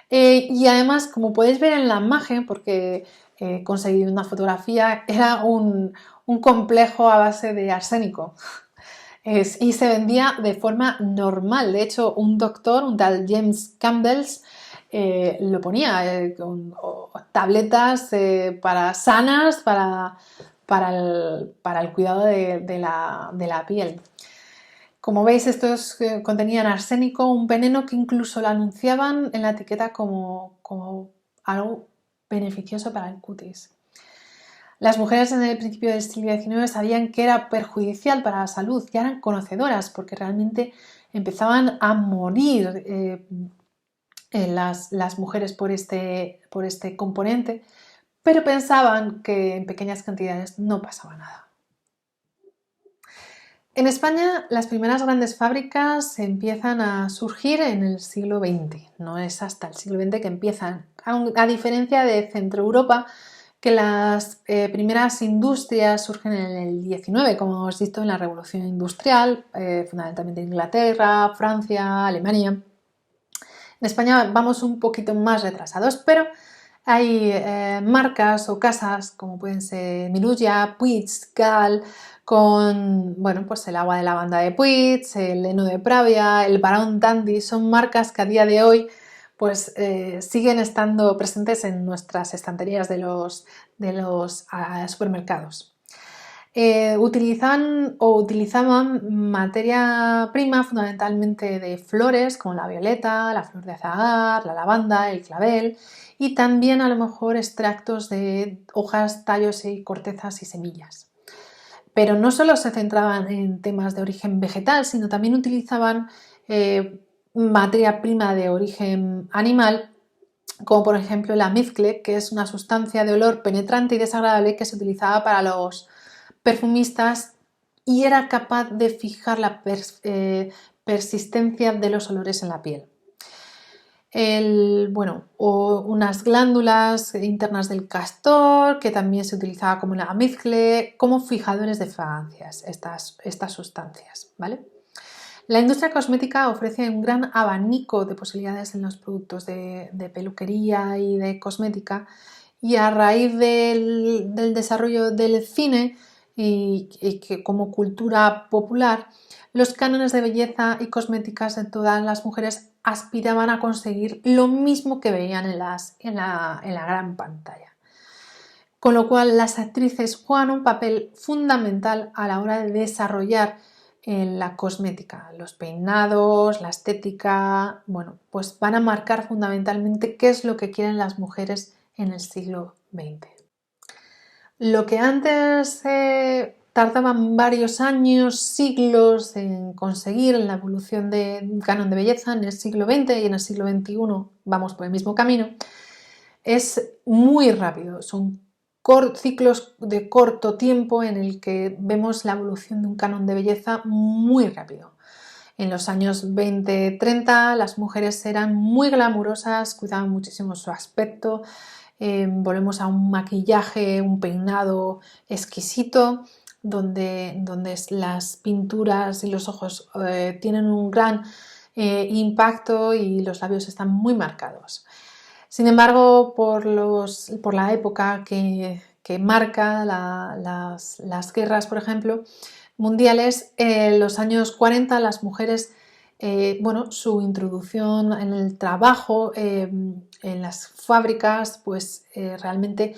Speaker 1: Y además, como podéis ver en la imagen, porque he conseguido una fotografía, era un complejo a base de arsénico. Y se vendía de forma normal. De hecho, un doctor, un tal James Campbell, lo ponía con tabletas sanas para el cuidado de la piel. Como veis, estos contenían arsénico, un veneno que incluso lo anunciaban en la etiqueta como algo beneficioso para el cutis. Las mujeres en el principio del siglo XIX sabían que era perjudicial para la salud, ya eran conocedoras porque realmente empezaban a morir las mujeres por este componente, pero pensaban que en pequeñas cantidades no pasaba nada. En España, las primeras grandes fábricas empiezan a surgir en el siglo XX, no es hasta el siglo XX que empiezan, a diferencia de Centro Europa, que las primeras industrias surgen en el XIX, como hemos visto en la Revolución Industrial, fundamentalmente en Inglaterra, Francia, Alemania. En España vamos un poquito más retrasados, pero hay marcas o casas como pueden ser Mirulla, Puig, Gal, con pues el agua de lavanda de Puig, el heno de Pravia, el Baron Dandy, son marcas que a día de hoy pues siguen estando presentes en nuestras estanterías de los supermercados. Utilizaban materia prima fundamentalmente de flores como la violeta, la flor de azagar, la lavanda, el clavel, y también a lo mejor extractos de hojas, tallos y cortezas y semillas. Pero no solo se centraban en temas de origen vegetal, sino también utilizaban materia prima de origen animal, como por ejemplo la mezcle, que es una sustancia de olor penetrante y desagradable que se utilizaba para los perfumistas y era capaz de fijar la persistencia de los olores en la piel. O unas glándulas internas del castor, que también se utilizaba como la mezcle, como fijadores de fragancias, estas sustancias, ¿vale? La industria cosmética ofrece un gran abanico de posibilidades en los productos de peluquería y de cosmética, y a raíz del desarrollo del cine y que como cultura popular, los cánones de belleza y cosméticas de todas las mujeres aspiraban a conseguir lo mismo que veían en la gran pantalla. Con lo cual las actrices juegan un papel fundamental a la hora de desarrollar la cosmética, los peinados, la estética, bueno, pues van a marcar fundamentalmente qué es lo que quieren las mujeres en el siglo XX. Lo que antes tardaban varios años, siglos en conseguir en la evolución de un canon de belleza, en el siglo XX y en el siglo XXI vamos por el mismo camino, es muy rápido, son ciclos de corto tiempo en el que vemos la evolución de un canon de belleza muy rápido. En los años 20-30 las mujeres eran muy glamurosas, cuidaban muchísimo su aspecto, volvemos a un maquillaje, un peinado exquisito, donde las pinturas y los ojos tienen un gran impacto y los labios están muy marcados. Sin embargo, por la época que marca las guerras, por ejemplo, mundiales, en los años 40 las mujeres, su introducción en el trabajo, en las fábricas, pues realmente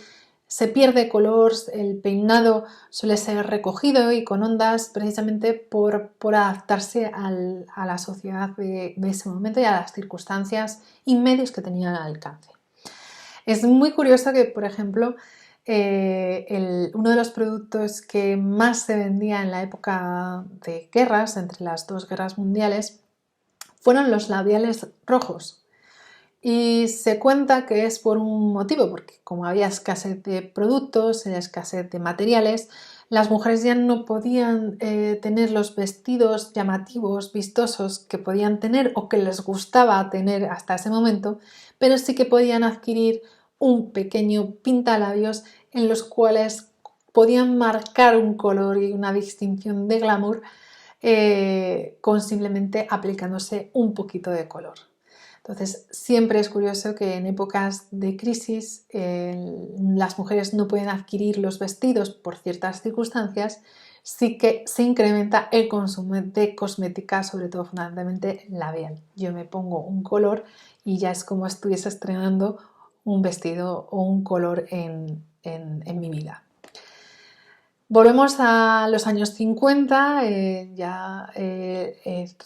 Speaker 1: se pierde color, el peinado suele ser recogido y con ondas precisamente por adaptarse a la sociedad de ese momento y a las circunstancias y medios que tenían al alcance. Es muy curioso que, por ejemplo, uno de los productos que más se vendía en la época de guerras, entre las dos guerras mundiales, fueron los labiales rojos. Y se cuenta que es por un motivo, porque como había escasez de productos, escasez de materiales, las mujeres ya no podían tener los vestidos llamativos, vistosos que podían tener o que les gustaba tener hasta ese momento, pero sí que podían adquirir un pequeño pintalabios en los cuales podían marcar un color y una distinción de glamour con simplemente aplicándose un poquito de color. Entonces, siempre es curioso que en épocas de crisis las mujeres no pueden adquirir los vestidos por ciertas circunstancias, sí que se incrementa el consumo de cosmética, sobre todo fundamentalmente labial. Yo me pongo un color y ya es como si estuviese estrenando un vestido o un color en mi vida. Volvemos a los años 50,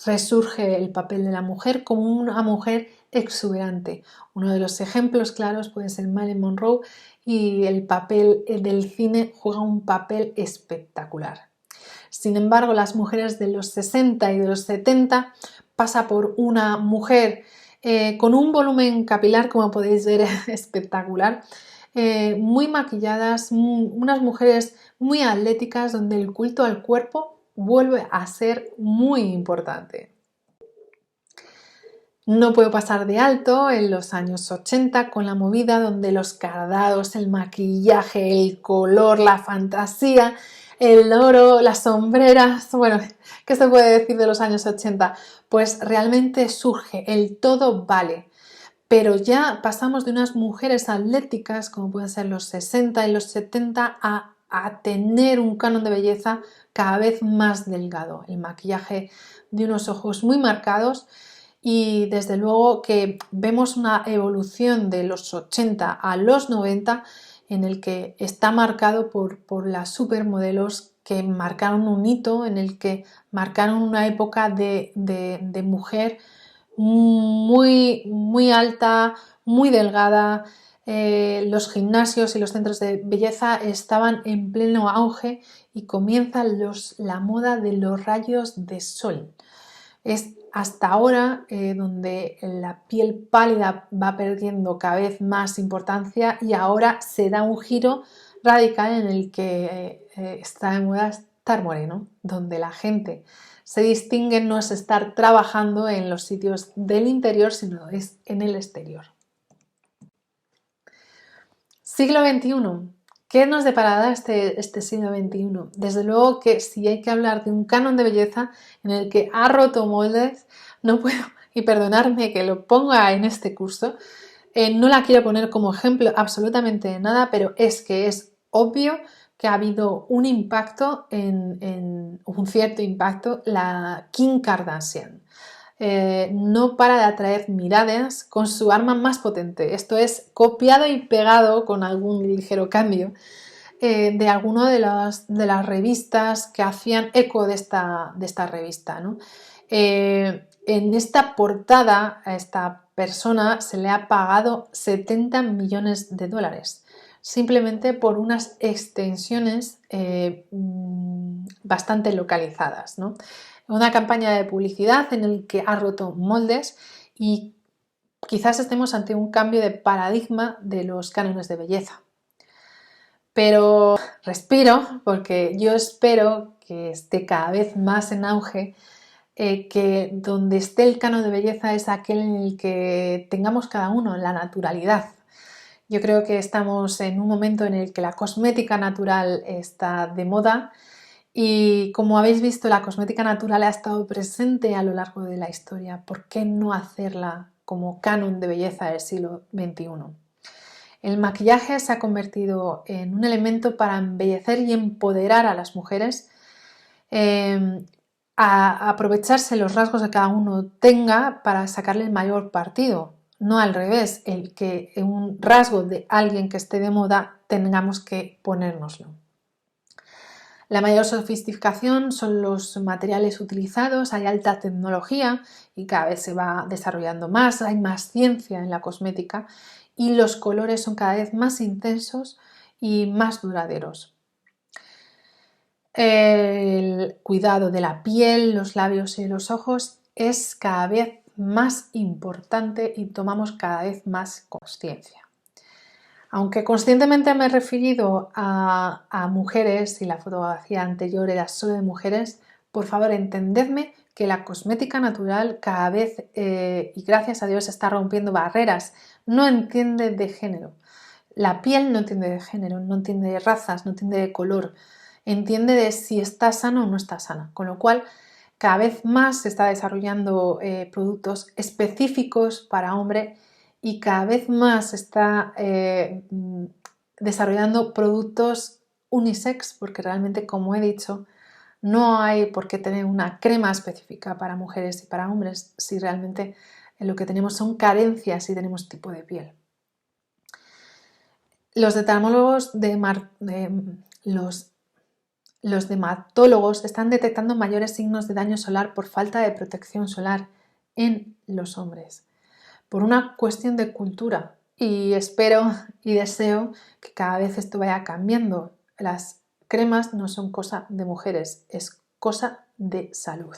Speaker 1: resurge el papel de la mujer como una mujer exuberante. Uno de los ejemplos claros puede ser Marilyn Monroe y el papel del cine juega un papel espectacular. Sin embargo, las mujeres de los 60 y de los 70 pasa por una mujer con un volumen capilar, como podéis ver, espectacular, muy maquilladas, unas mujeres muy atléticas donde el culto al cuerpo vuelve a ser muy importante. No puedo pasar de alto en los años 80 con la movida donde los cardados, el maquillaje, el color, la fantasía, el oro, las sombreras, bueno, ¿qué se puede decir de los años 80? Pues realmente surge el todo vale. Pero ya pasamos de unas mujeres atléticas, como pueden ser los 60 y los 70, a tener un canon de belleza cada vez más delgado. El maquillaje de unos ojos muy marcados y desde luego que vemos una evolución de los 80 a los 90 en el que está marcado por las supermodelos que marcaron un hito, en el que marcaron una época de mujer muy alta, muy delgada. Los gimnasios y los centros de belleza estaban en pleno auge y comienza la moda de los rayos de sol. Es hasta ahora donde la piel pálida va perdiendo cada vez más importancia y ahora se da un giro radical en el que está de moda estar moreno, donde la gente se distingue no es estar trabajando en los sitios del interior, sino es en el exterior. Siglo XXI. ¿Qué nos deparará este siglo XXI? Desde luego que si hay que hablar de un canon de belleza en el que ha roto moldes, no puedo, y perdonadme que lo ponga en este curso, no la quiero poner como ejemplo absolutamente de nada, pero es que es obvio que ha habido un impacto, un cierto impacto, la Kim Kardashian. No para de atraer miradas con su arma más potente. Esto es copiado y pegado con algún ligero cambio de alguna de las revistas que hacían eco de esta revista, ¿no? En esta portada a esta persona se le ha pagado 70 millones de dólares simplemente por unas extensiones bastante localizadas, ¿no? Una campaña de publicidad en el que ha roto moldes y quizás estemos ante un cambio de paradigma de los cánones de belleza. Pero respiro porque yo espero que esté cada vez más en auge, que donde esté el canon de belleza es aquel en el que tengamos cada uno la naturalidad. Yo creo que estamos en un momento en el que la cosmética natural está de moda y como habéis visto la cosmética natural ha estado presente a lo largo de la historia. ¿Por qué no hacerla como canon de belleza del siglo XXI? El maquillaje se ha convertido en un elemento para embellecer y empoderar a las mujeres, a aprovecharse los rasgos que cada uno tenga para sacarle el mayor partido, no al revés, el que en un rasgo de alguien que esté de moda tengamos que ponérnoslo. La mayor sofisticación son los materiales utilizados, hay alta tecnología y cada vez se va desarrollando más, hay más ciencia en la cosmética y los colores son cada vez más intensos y más duraderos. El cuidado de la piel, los labios y los ojos es cada vez más importante y tomamos cada vez más conciencia. Aunque conscientemente me he referido a mujeres y la fotografía anterior era solo de mujeres, por favor entendedme que la cosmética natural cada vez, y gracias a Dios, está rompiendo barreras, no entiende de género. La piel no entiende de género, no entiende de razas, no entiende de color, entiende de si está sana o no está sana, con lo cual cada vez más se está desarrollando productos específicos para hombre y cada vez más se está desarrollando productos unisex porque realmente, como he dicho, no hay por qué tener una crema específica para mujeres y para hombres si realmente lo que tenemos son carencias y tenemos tipo de piel. Los dermatólogos están detectando mayores signos de daño solar por falta de protección solar en los hombres, por una cuestión de cultura, y espero y deseo que cada vez esto vaya cambiando. Las cremas no son cosa de mujeres, es cosa de salud.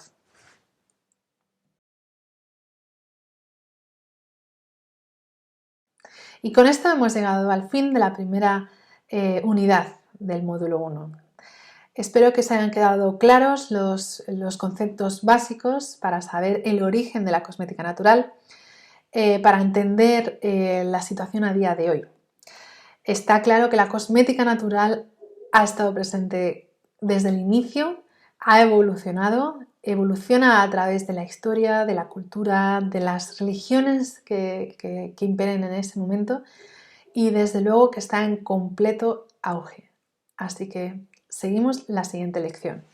Speaker 1: Y con esto hemos llegado al fin de la primera unidad del módulo 1. Espero que os hayan quedado claros los conceptos básicos para saber el origen de la cosmética natural, para entender la situación a día de hoy. Está claro que la cosmética natural ha estado presente desde el inicio, ha evolucionado, evoluciona a través de la historia, de la cultura, de las religiones que imperen en ese momento y desde luego que está en completo auge. Así que seguimos la siguiente lección.